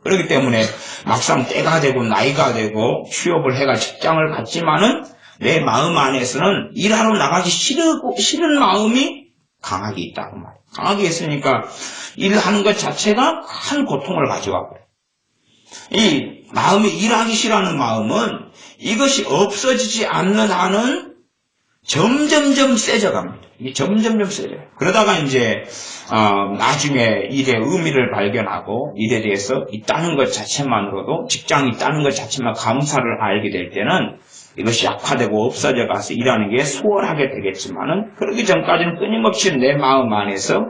그렇기 때문에 막상 때가 되고 나이가 되고 취업을 해가 직장을 갖지만은 내 마음 안에서는 일하러 나가기 싫은 마음이 강하게 있다고 말이에요. 강하게 있으니까 일하는 것 자체가 큰 고통을 가져와 버려요. 이 마음이 일하기 싫어하는 마음은 이것이 없어지지 않는 한은 점점점 세져갑니다. 이게 점점점 세져요. 그러다가 이제 나중에 일의 의미를 발견하고 일에 대해서 있다는 것 자체만으로도 직장이 있다는 것 자체만 감사를 알게 될 때는 이것이 약화되고 없어져 가서 일하는 게 수월하게 되겠지만은 그러기 전까지는 끊임없이 내 마음 안에서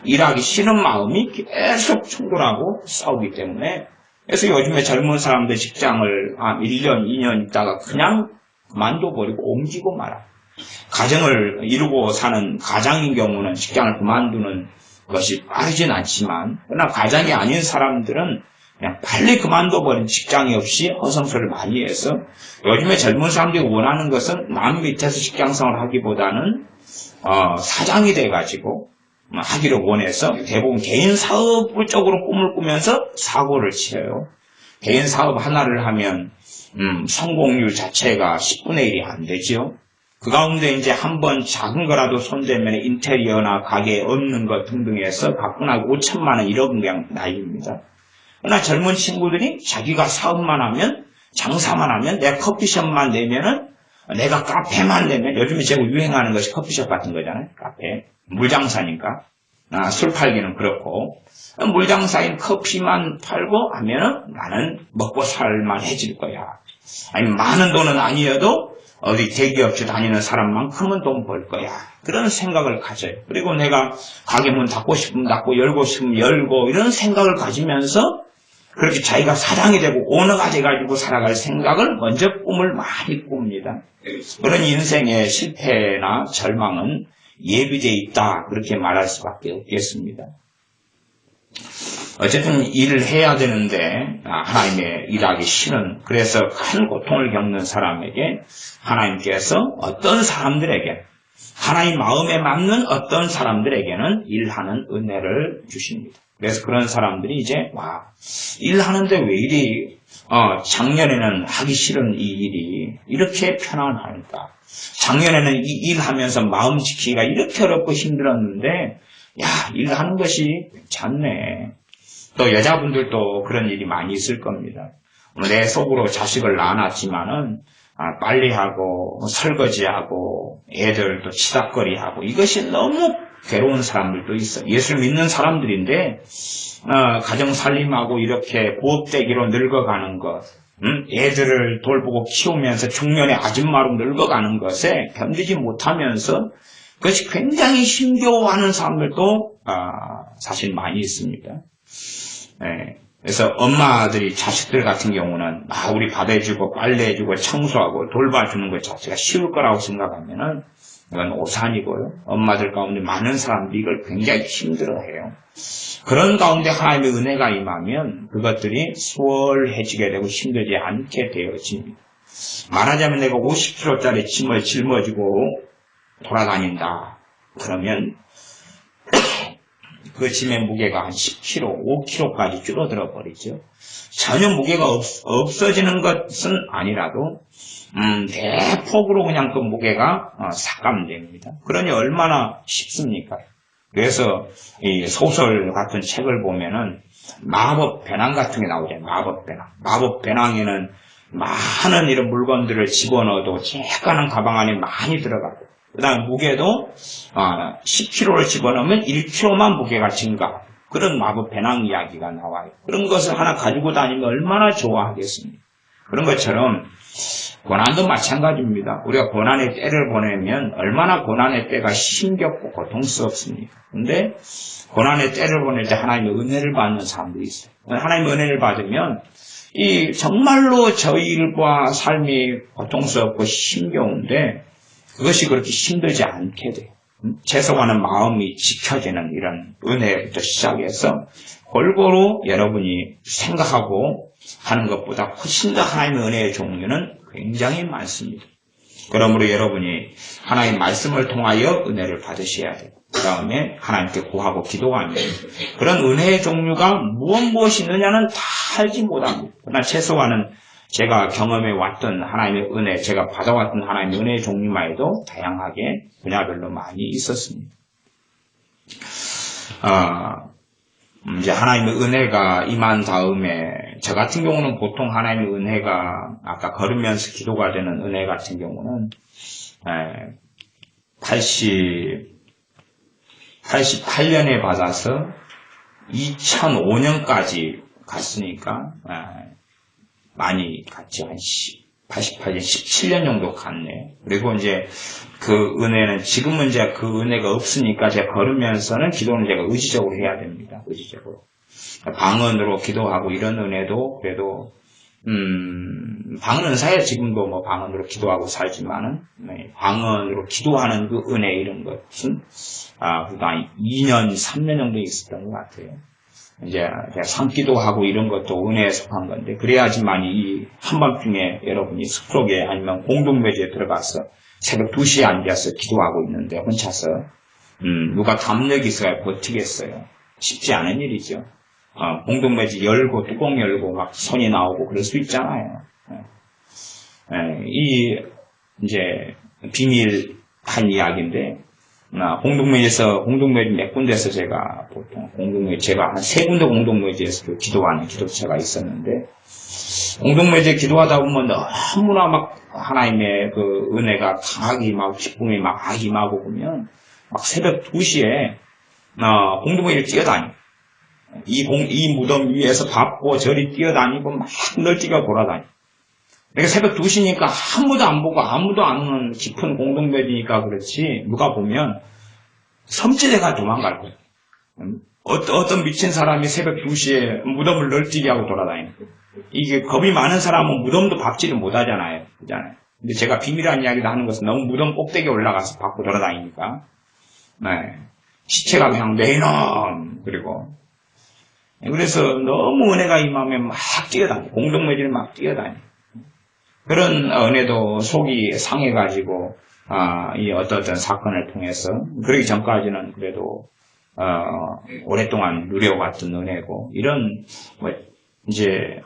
일하기 싫은 마음이 계속 충돌하고 싸우기 때문에 그래서 요즘에 젊은 사람들 직장을 1년, 2년 있다가 그냥 그만둬버리고 옮기고 말아요. 가정을 이루고 사는 가장인 경우는 직장을 그만두는 것이 빠르진 않지만 그러나 가장이 아닌 사람들은 그냥 빨리 그만둬버린 직장이 없이 허송소리를 많이 해서 요즘에 젊은 사람들이 원하는 것은 남 밑에서 직장생활을 하기보다는 사장이 돼가지고 하기를 원해서 대부분 개인 사업 쪽으로 꿈을 꾸면서 사고를 치어요. 개인 사업 하나를 하면 성공률 자체가 10분의 1이 안 되죠. 그 가운데 이제 한번 작은 거라도 손대면 인테리어나 가게에 없는 것 등등해서 가뿐하게 5천만 원 이런 그냥 나이입니다. 그러나 젊은 친구들이 자기가 사업만 하면, 장사만 하면, 내가 커피숍만 내면은, 내가 카페만 내면, 요즘에 제가 유행하는 것이 커피숍 같은 거잖아요. 카페. 물장사니까. 술 팔기는 그렇고. 물장사인 커피만 팔고 하면은 나는 먹고 살만해질 거야. 아니, 많은 돈은 아니어도 어디 대기업체 다니는 사람만큼은 돈 벌 거야. 그런 생각을 가져요. 그리고 내가 가게 문 닫고 싶으면 닫고 열고 싶으면 열고 이런 생각을 가지면서 그렇게 자기가 사장이 되고 오너가 돼가지고 살아갈 생각을 먼저 꿈을 많이 꿉니다. 그런 인생의 실패나 절망은 예비되어 있다. 그렇게 말할 수밖에 없겠습니다. 어쨌든 일을 해야 되는데 하나님의 일하기 싫은 그래서 큰 고통을 겪는 사람에게 하나님께서 어떤 사람들에게 하나님 마음에 맞는 어떤 사람들에게는 일하는 은혜를 주십니다. 그래서 그런 사람들이 이제 일하는데 왜 이리 작년에는 하기 싫은 이 일이 이렇게 편안할까? 작년에는 이 일하면서 마음 지키기가 이렇게 어렵고 힘들었는데 일하는 것이 괜찮네. 또 여자분들도 그런 일이 많이 있을 겁니다. 내 속으로 자식을 낳아놨지만은 빨리하고 설거지하고 애들도 치닥거리하고 이것이 너무 괴로운 사람들도 있어요. 예수를 믿는 사람들인데 가정 살림하고 이렇게 부업되기로 늙어가는 것, 애들을 돌보고 키우면서 중년의 아줌마로 늙어가는 것에 견디지 못하면서 그것이 굉장히 힘겨워하는 사람들도 사실 많이 있습니다. 그래서 엄마들이 자식들 같은 경우는 우리 밥 해주고 빨래해주고 청소하고 돌봐주는 것 자체가 쉬울 거라고 생각하면은 이건 오산이고요. 엄마들 가운데 많은 사람들이 이걸 굉장히 힘들어해요. 그런 가운데 하나님의 은혜가 임하면 그것들이 수월해지게 되고 힘들지 않게 되어집니다. 말하자면 내가 50kg짜리 짐을 짊어지고 돌아다닌다. 그러면 그 짐의 무게가 한 10kg, 5kg까지 줄어들어 버리죠. 전혀 무게가 없어지는 것은 아니라도 대폭으로 그냥 그 무게가 삭감됩니다. 그러니 얼마나 쉽습니까? 그래서 이 소설 같은 책을 보면은 마법 배낭 같은 게 나오잖아요. 마법 배낭. 마법 배낭에는 많은 이런 물건들을 집어넣어도 쬐까는 가방 안에 많이 들어가고 그 다음에 무게도 10kg를 집어넣으면 1kg만 무게가 증가. 그런 마법 배낭 이야기가 나와요. 그런 것을 하나 가지고 다니면 얼마나 좋아하겠습니까? 그런 것처럼 고난도 마찬가지입니다. 우리가 고난의 때를 보내면 얼마나 고난의 때가 힘겹고 고통스럽습니까? 그런데 고난의 때를 보낼 때 하나님의 은혜를 받는 사람들이 있어요. 하나님의 은혜를 받으면 정말로 저희 일과 삶이 고통스럽고 힘겨운데 그것이 그렇게 힘들지 않게 돼요. 죄송하는 마음이 지켜지는 이런 은혜부터 시작해서 골고루 여러분이 생각하고 하는 것보다 훨씬 더 하나님의 은혜의 종류는 굉장히 많습니다. 그러므로 여러분이 하나님의 말씀을 통하여 은혜를 받으셔야 돼요. 그 다음에 하나님께 구하고 기도하면 그런 은혜의 종류가 무엇이 있느냐는 다 알지 못합니다. 그러나 최소한은 제가 경험해 왔던 하나님의 은혜, 제가 받아왔던 하나님의 은혜의 종류만 해도 다양하게 분야별로 많이 있었습니다. 이제 하나님의 은혜가 임한 다음에 저 같은 경우는 보통 하나님의 은혜가 아까 걸으면서 기도가 되는 은혜 같은 경우는 88년에 받아서 2005년까지 갔으니까 많이 갔죠. 한 88년, 17년 정도 갔네. 그리고 이제 그 은혜는 지금은 이제 그 은혜가 없으니까 제가 걸으면서는 기도는 제가 의지적으로 해야 됩니다. 의지적으로. 방언으로 기도하고 이런 은혜도 그래도 방언은사야 지금도 뭐 방언으로 기도하고 살지만은 방언으로 기도하는 그 은혜 이런 것은 그래도 한 2년, 3년 정도 있었던 것 같아요. 이제 산기도 하고 이런 것도 은혜에 속한 건데 그래야지만 이 한밤중에 여러분이 스프록에 아니면 공동묘지에 들어가서 새벽 2시에 앉아서 기도하고 있는데 혼자서 누가 담력이 있어야 버티겠어요. 쉽지 않은 일이죠. 공동묘지 열고 뚜껑 열고 막 손이 나오고 그럴 수 있잖아요. 이 이제 비밀한 이야기인데 공동묘지에서 몇 군데에서 제가 보통 제가 한 3군데 공동묘지에서 기도하는 기도처가 있었는데 공동묘지에 기도하다 보면 너무나 막 하나님의 그 은혜가 강하게 임하고 기쁨이 막 임하고 보면 막 새벽 2시에 공동묘지를 뛰어다니. 이 무덤 위에서 밟고 저리 뛰어다니고 막 널뛰가 돌아다니. 그러니까 새벽 2시니까 아무도 안 보고 아무도 안 오는 깊은 공동묘지니까 그렇지 누가 보면 섬찟해가 도망갈 거예요. 어떤 미친 사람이 새벽 2시에 무덤을 널뛰게 하고 돌아다니는 거예요. 이게 겁이 많은 사람은 무덤도 밟지를 못하잖아요. 그잖아요. 근데 제가 비밀한 이야기를 하는 것은 너무 무덤 꼭대기에 올라가서 밟고 돌아다니니까 시체가 그냥 내놈 그리고 그래서 너무 은혜가 임하면 막 뛰어다니 공동묘지를 막 뛰어다니 그런 은혜도 속이 상해가지고 이 어떤 사건을 통해서 그러기 전까지는 그래도 오랫동안 누려왔던 은혜고 이런 이제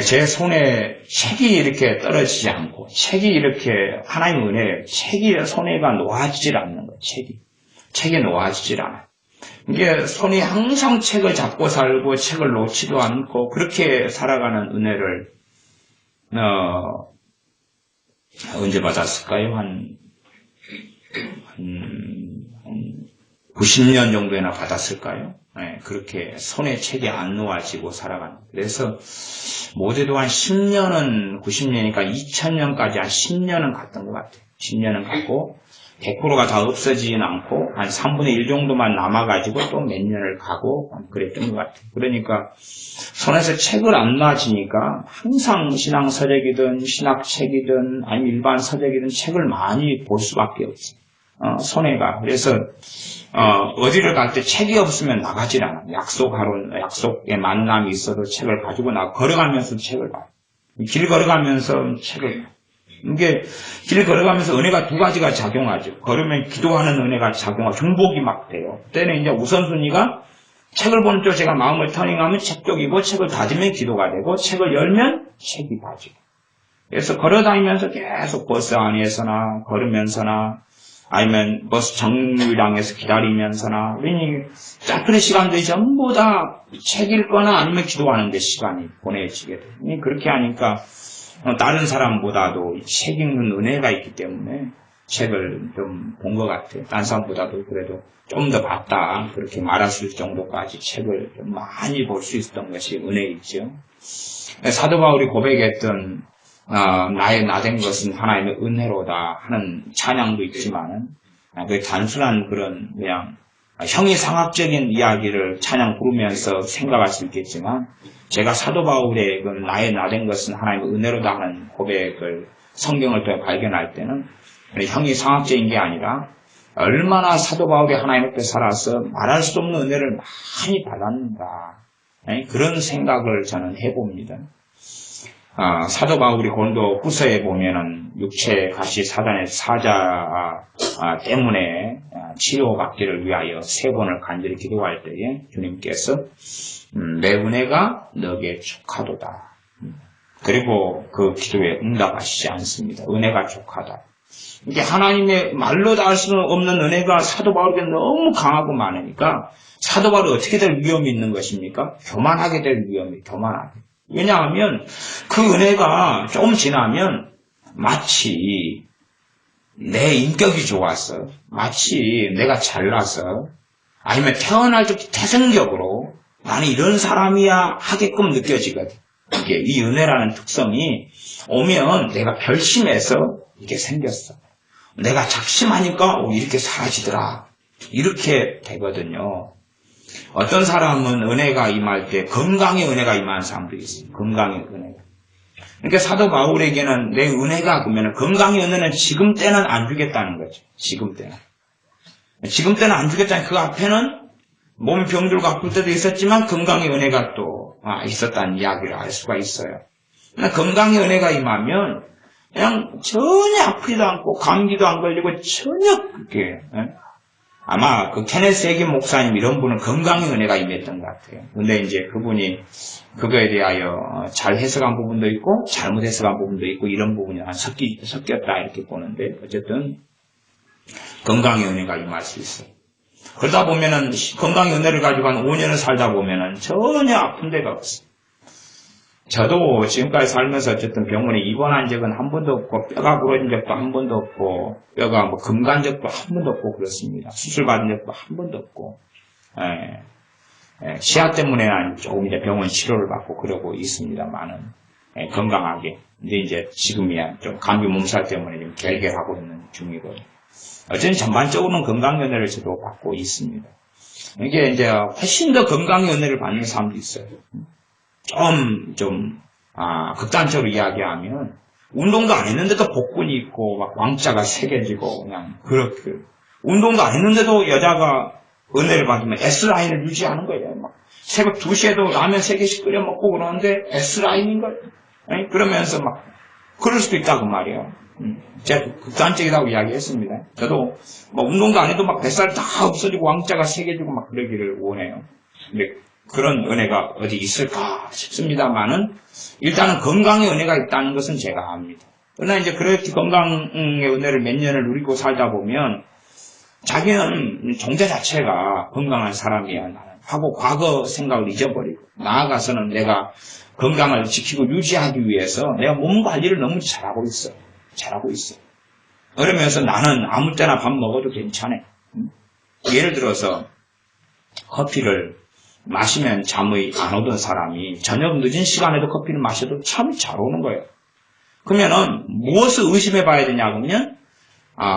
제 손에 책이 이렇게 떨어지지 않고 책이 이렇게 하나님의 은혜 책이 손에가 놓아지질 않는 거예요. 책이 놓아지질 않아요. 이게 손이 항상 책을 잡고 살고 책을 놓지도 않고 그렇게 살아가는 은혜를 언제 받았을까요? 한 90년 정도나 받았을까요? 그렇게 손에 책이 안 놓아지고 살아가는. 그래서 모두도 한 10년은 90년이니까 2000년까지 한 10년은 갔던 것 같아요. 10년은 갔고 100%가 다 없어지진 않고 한 3분의 1 정도만 남아가지고 또 몇 년을 가고 그랬던 것 같아요. 그러니까 손에서 책을 안 놔지니까 항상 신앙 서적이든 신학책이든 아니면 일반 서적이든 책을 많이 볼 수밖에 없어요. 손해가. 그래서 어디를 갈 때 책이 없으면 나가질 않아. 약속의 만남이 있어도 책을 가지고 걸어가면서 책을 봐요. 길 걸어가면서 책을 봐요. 이게 길 걸어가면서 은혜가 두 가지가 작용하죠. 걸으면 기도하는 은혜가 작용하고 중복이 막 돼요. 그때는 이제 우선순위가 책을 보는 쪽 제가 마음을 터닝하면 책 쪽이고 책을 닫으면 기도가 되고 책을 열면 책이 빠지고. 그래서 걸어다니면서 계속 버스 안에서나 걸으면서나 아니면 버스 정류장에서 기다리면서나 그런 시간들이 전부 다 책 읽거나 아니면 기도하는 데 시간이 보내지게 돼요. 그렇게 하니까 다른 사람보다도 책 읽는 은혜가 있기 때문에 책을 좀 본 것 같아요. 다른 사람보다도 그래도 좀 더 봤다. 그렇게 말할 수 있을 정도까지 책을 좀 많이 볼 수 있었던 것이 은혜이죠. 사도 바울이 고백했던 나의 나된 것은 하나님의 은혜로다 하는 찬양도 있지만은 그 단순한 그런 그냥 형이상학적인 이야기를 찬양 부르면서 생각할 수 있겠지만 제가 사도 바울의 그 나의 나된 것은 하나님의 은혜로다 하는 고백을 성경을 통해 발견할 때는 형이상학적인 게 아니라 얼마나 사도 바울이 하나님 앞에 살아서 말할 수 없는 은혜를 많이 받았는가 그런 생각을 저는 해봅니다. 사도 바울이 고린도 후서에 보면은 육체 가시 사단의 사자 때문에 치료받기를 위하여 3번을 간절히 기도할 때에 주님께서 내 은혜가 너에게 족하도다. 그리고 그 기도에 응답하시지 않습니다. 은혜가 족하다. 이게 하나님의 말로 다 할 수는 없는 은혜가 사도 바울에게 너무 강하고 많으니까 사도 바울이 어떻게 될 위험이 있는 것입니까? 교만하게 될 위험이 교만하게. 왜냐하면 그 은혜가 좀 지나면 마치 내 인격이 좋아서 마치 내가 잘나서 아니면 태어날 적 태생적으로 나는 이런 사람이야 하게끔 느껴지거든. 이게 이 은혜라는 특성이 오면 내가 결심해서 이게 생겼어. 내가 작심하니까 이렇게 사라지더라. 이렇게 되거든요. 어떤 사람은 은혜가 임할 때 건강의 은혜가 임하는 사람도 있어요. 건강의 은혜가. 그러니까 사도 바울에게는 내 은혜가 그러면 건강의 은혜는 지금 때는 안 주겠다는 거죠. 지금 때는. 지금 때는 안 주겠다는 그 앞에는 몸 병들고 아플 때도 있었지만 건강의 은혜가 또 있었다는 이야기를 알 수가 있어요. 건강의 은혜가 임하면 그냥 전혀 아프지도 않고 감기도 안 걸리고 전혀 그렇게 아마 그 케네스 해긴 목사님 이런 분은 건강의 은혜가 임했던 것 같아요. 근데 이제 그분이 그거에 대하여 잘 해석한 부분도 있고 잘못 해석한 부분도 있고 이런 부분이 섞였다 이렇게 보는데 어쨌든 건강의 은혜가 임할 수 있어요. 그러다 보면은 건강의 은혜를 가지고 한 5년을 살다 보면은 전혀 아픈 데가 없어요. 저도 지금까지 살면서 어쨌든 병원에 입원한 적은 한 번도 없고 뼈가 부러진 적도 한 번도 없고 뼈가 뭐 금간 적도 한 번도 없고 그렇습니다. 수술 받은 적도 한 번도 없고 치아 때문에 조금 이제 병원 치료를 받고 그러고 있습니다만은 건강하게 근데 이제 지금이야 좀 감기 몸살 때문에 좀 결결하고 있는 중이고 어쨌든 전반적으로는 건강의 은혜를 저도 받고 있습니다. 이게 이제 훨씬 더 건강의 은혜를 받는 사람도 있어요. 극단적으로 이야기하면, 운동도 안 했는데도 복근이 있고, 막 왕자가 새겨지고, 그냥, 그렇게. 운동도 안 했는데도 여자가 은혜를 받으면 S라인을 유지하는 거예요. 막, 새벽 2시에도 라면 3개씩 끓여 먹고 그러는데 S라인인 거예요. 그러면서 막, 그럴 수도 있다, 그 말이에요. 제가 극단적이라고 이야기했습니다. 저도, 운동도 안 해도 막 뱃살 다 없어지고 왕자가 새겨지고 막 그러기를 원해요. 근데, 그런 은혜가 어디 있을까 싶습니다만은 일단은 건강의 은혜가 있다는 것은 제가 압니다. 그러나 이제 그렇게 건강의 은혜를 몇 년을 누리고 살다 보면 자기는 존재 자체가 건강한 사람이야 나는 하고 과거 생각을 잊어버리고 나아가서는 내가 건강을 지키고 유지하기 위해서 내가 몸 관리를 너무 잘하고 있어. 그러면서 나는 아무 때나 밥 먹어도 괜찮아. 예를 들어서 커피를 마시면 잠이 안 오던 사람이 저녁 늦은 시간에도 커피를 마셔도 참 잘 오는 거예요. 그러면은 무엇을 의심해 봐야 되냐 그러면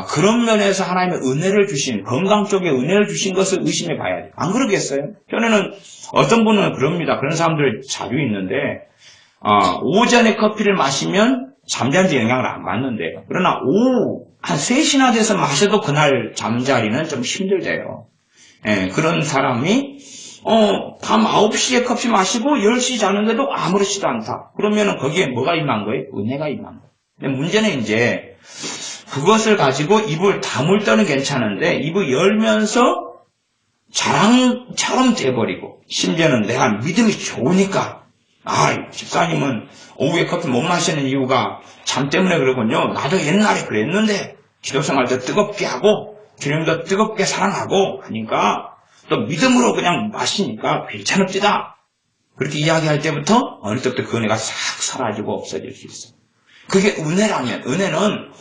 그런 면에서 하나님의 은혜를 주신 건강 쪽에 은혜를 주신 것을 의심해 봐야 돼요. 안 그러겠어요? 저는 어떤 분은 그럽니다. 그런 사람들 자주 있는데 오전에 커피를 마시면 잠자는 데 영향을 안 받는데요. 그러나 오후 한 3시나 돼서 마셔도 그날 잠자리는 좀 힘들대요. 그런 사람이 밤 9시에 커피 마시고 10시 자는데도 아무렇지도 않다. 그러면은 거기에 뭐가 임한 거예요? 은혜가 임한 거예요. 근데 문제는 이제 그것을 가지고 입을 다물 때는 괜찮은데 입을 열면서 자랑처럼 돼버리고 심지어는 내가 믿음이 좋으니까 집사님은 오후에 커피 못 마시는 이유가 잠 때문에 그러군요. 나도 옛날에 그랬는데 기도생활도 뜨겁게 하고 주님도 뜨겁게 사랑하고 하니까 또 믿음으로 그냥 마시니까 괜찮읍니다. 그렇게 이야기할 때부터 어느 때부터 그 은혜가 싹 사라지고 없어질 수 있어요. 그게 은혜라면 은혜는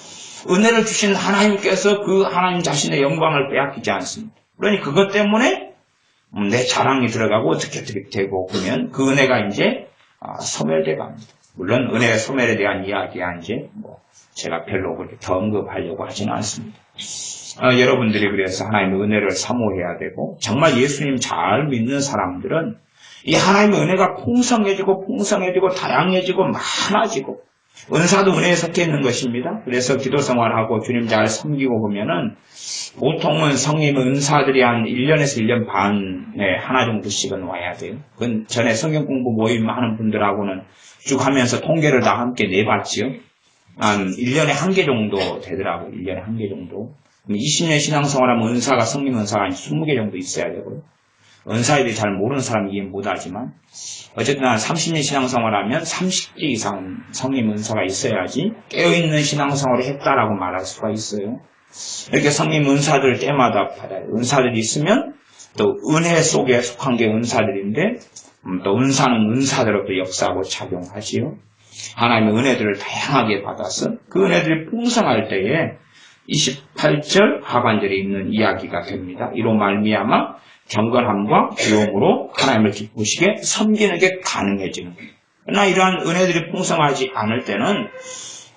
은혜를 주신 하나님께서 그 하나님 자신의 영광을 빼앗기지 않습니다. 그러니 그것 때문에 내 자랑이 들어가고 어떻게 되고 그러면 그 은혜가 이제 소멸돼 갑니다. 물론 은혜의 소멸에 대한 이야기가 이제 제가 별로 그렇게 더 언급하려고 하지는 않습니다. 여러분들이 그래서 하나님의 은혜를 사모해야 되고 정말 예수님 잘 믿는 사람들은 이 하나님의 은혜가 풍성해지고 다양해지고 많아지고 은사도 은혜에 섞여 있는 것입니다. 그래서 기도 생활하고 주님 잘 섬기고 보면은 보통은 성님 은사들이 한 1년에서 1년 반에 하나 정도씩은 와야 돼요. 그건 전에 성경 공부 모임 하는 분들하고는 쭉 하면서 통계를 다 함께 내봤지요. 한 1년에 1개 정도 되더라고요. 1년에 1개 정도. 20년 신앙생활하면 은사가 성님 은사가 20개 정도 있어야 되고요. 은사에 대해 잘 모르는 사람이 이해 못하지만 어쨌든 한 30년 신앙생활하면 30개 이상 성님 은사가 있어야지 깨어있는 신앙생활을 했다라고 말할 수가 있어요. 이렇게 성님 은사들 때마다 받아요. 은사들이 있으면 또 은혜 속에 속한 게 은사들인데 또 은사는 은사대로 또 역사하고 작용하지요. 하나님의 은혜들을 다양하게 받아서 그 은혜들이 풍성할 때에 28절 하반절에 있는 이야기가 됩니다. 이로 말미암아 경건함과 귀여움으로 하나님을 기쁘시게 섬기는 게 가능해지는 거예요. 그러나 이러한 은혜들이 풍성하지 않을 때는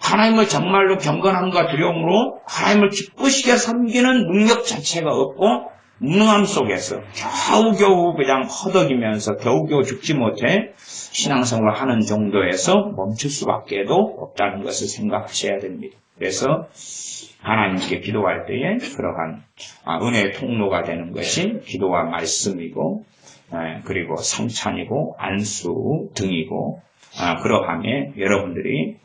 하나님을 정말로 경건함과 두려움으로 하나님을 기쁘시게 섬기는 능력 자체가 없고 무능함 속에서 겨우겨우 그냥 허덕이면서 겨우겨우 죽지 못해 신앙생활을 하는 정도에서 멈출 수밖에 없다는 것을 생각하셔야 됩니다. 그래서 하나님께 기도할 때에 그러한 은혜의 통로가 되는 것이 기도와 말씀이고 그리고 성찬이고 안수 등이고 그러함에 여러분들이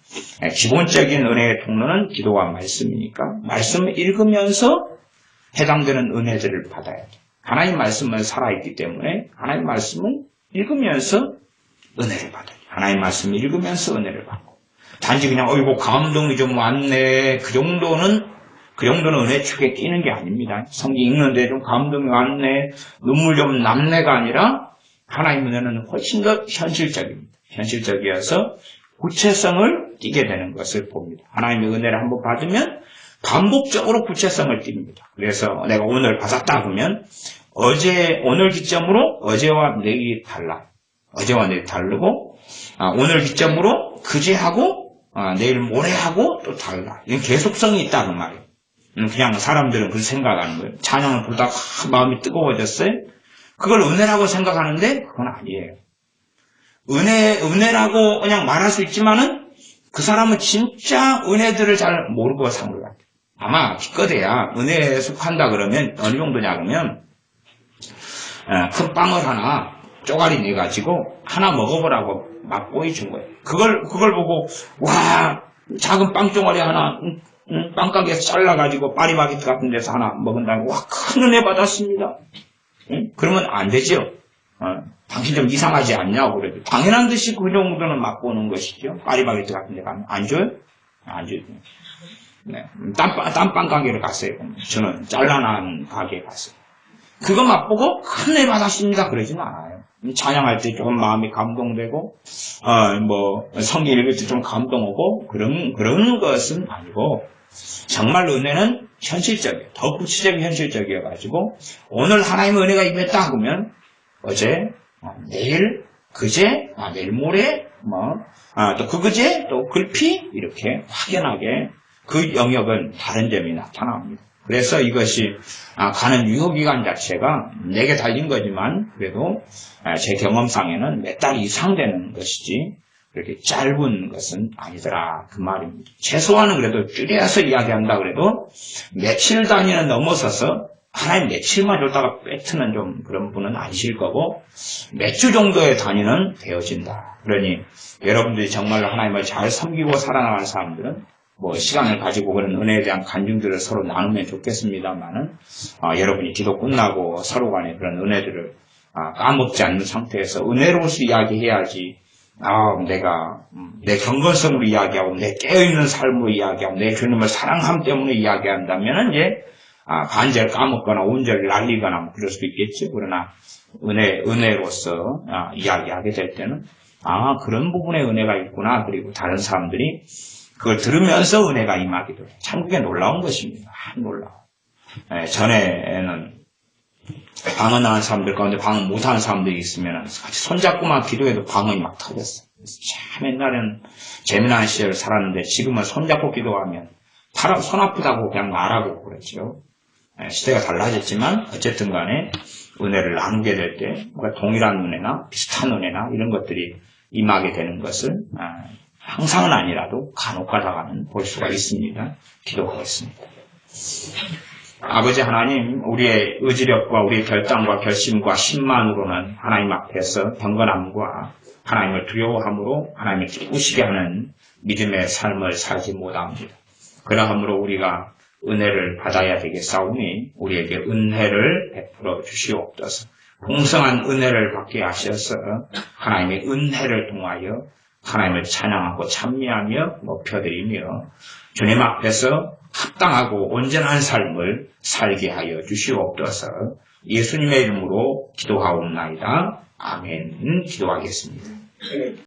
기본적인 은혜의 통로는 기도와 말씀이니까 말씀을 읽으면서 해당되는 은혜들을 받아야 돼. 하나님 말씀은 살아있기 때문에 하나님 말씀을 읽으면서 은혜를 받아요. 하나님 말씀을 읽으면서 은혜를 받고. 단지 그냥 어이구 감동이 좀 왔네 그 정도는 은혜 축에 끼는 게 아닙니다. 성경 읽는데 좀 감동이 왔네 눈물 좀 남네가 아니라 하나님 은혜는 훨씬 더 현실적입니다. 현실적이어서 구체성을 띠게 되는 것을 봅니다. 하나님의 은혜를 한번 받으면 반복적으로 구체성을 띱니다. 그래서 내가 오늘 받았다 그러면 오늘 기점으로 어제와 내일이 달라. 어제와 내일이 다르고 오늘 기점으로 그제하고 내일 모레하고 또 달라. 이건 계속성이 있다 그 말이에요. 그냥 사람들은 그렇게 생각하는 거예요. 찬양을 부르다가 마음이 뜨거워졌어요. 그걸 은혜라고 생각하는데 그건 아니에요. 은혜라고 그냥 말할 수 있지만은 그 사람은 진짜 은혜들을 잘 모르고 산 것 같아요. 아마 기껏해야 은혜에 속한다 그러면 어느 정도냐 그러면 큰 빵을 하나 쪼가리 내가지고 하나 먹어보라고 막 보여준 거예요. 그걸 보고 와 작은 빵 쪼가리 하나 빵가게에서 잘라가지고 파리바게뜨 같은 데서 하나 먹은다고 와 큰 은혜 받았습니다. 그러면 안 되죠. 당신 좀 이상하지 않냐고 그래도 당연한 듯이 그 정도는 맛보는 것이죠. 파리바게뜨 같은 데 가면 안 줘요? 안 줘요. 네. 땀빵 가게를 갔어요. 저는 잘라난 가게에 갔어요. 그거 맛보고 큰 애 받았습니다. 그러지는 않아요. 찬양할 때 조금 마음이 감동되고, 성경 읽을 때 좀 감동 오고, 그런 것은 아니고, 정말 은혜는 현실적이에요. 더 구체적인 현실적이어가지고, 오늘 하나님의 은혜가 임했다 그러면, 어제, 내일, 그제, 내일 모레, 또 그제, 또 글피, 이렇게 확연하게 그 영역은 다른 점이 나타납니다. 그래서 이것이 가는 유효기간 자체가 내게 달린 거지만 그래도 제 경험상에는 몇 달 이상 되는 것이지 그렇게 짧은 것은 아니더라 그 말입니다. 최소한은 그래도 줄여서 이야기한다 그래도 며칠 단위는 넘어서서 하나님 며칠만 줬다가 뺏트는 좀 그런 분은 아니실 거고 몇 주 정도의 단위는 되어진다. 그러니 여러분들이 정말로 하나님을 잘 섬기고 살아나가는 사람들은 시간을 가지고 그런 은혜에 대한 간증들을 서로 나누면 좋겠습니다만은, 여러분이 기도 끝나고 서로 간에 그런 은혜들을, 까먹지 않는 상태에서 은혜로서 이야기해야지, 내가, 내 경건성으로 이야기하고, 내 깨어있는 삶으로 이야기하고, 내 주님을 사랑함 때문에 이야기한다면은, 반절 까먹거나 온절 날리거나 그럴 수도 있겠죠. 그러나, 은혜로서, 이야기하게 될 때는, 그런 부분에 은혜가 있구나. 그리고 다른 사람들이, 그걸 들으면서 은혜가 임하기도 해요. 참그게 놀라운 것입니다. 놀라워. 전에는 방언 하는 사람들 가운데 방언 못하는 사람들이 있으면 같이 손잡고만 기도해도 방언이 막 터졌어요. 참 옛날에는 재미난 시절을 살았는데 지금은 손잡고 기도하면 손 아프다고 그냥 말하고 그랬죠. 시대가 달라졌지만 어쨌든 간에 은혜를 나누게 될 때 뭔가 동일한 은혜나 비슷한 은혜나 이런 것들이 임하게 되는 것을 항상은 아니라도 간혹가다가는 볼 수가 있습니다. 기도하겠습니다. 아버지 하나님, 우리의 의지력과 우리의 결단과 결심과 신만으로는 하나님 앞에서 경건함과 하나님을 두려워함으로 하나님을 기쁘시게 하는 믿음의 삶을 살지 못합니다. 그러함으로 우리가 은혜를 받아야 되겠사오니 우리에게 은혜를 베풀어 주시옵소서. 풍성한 은혜를 받게 하셔서 하나님의 은혜를 통하여 하나님을 찬양하고 찬미하며 높여드리며 주님 앞에서 합당하고 온전한 삶을 살게 하여 주시옵소서. 예수님의 이름으로 기도하옵나이다. 아멘. 기도하겠습니다.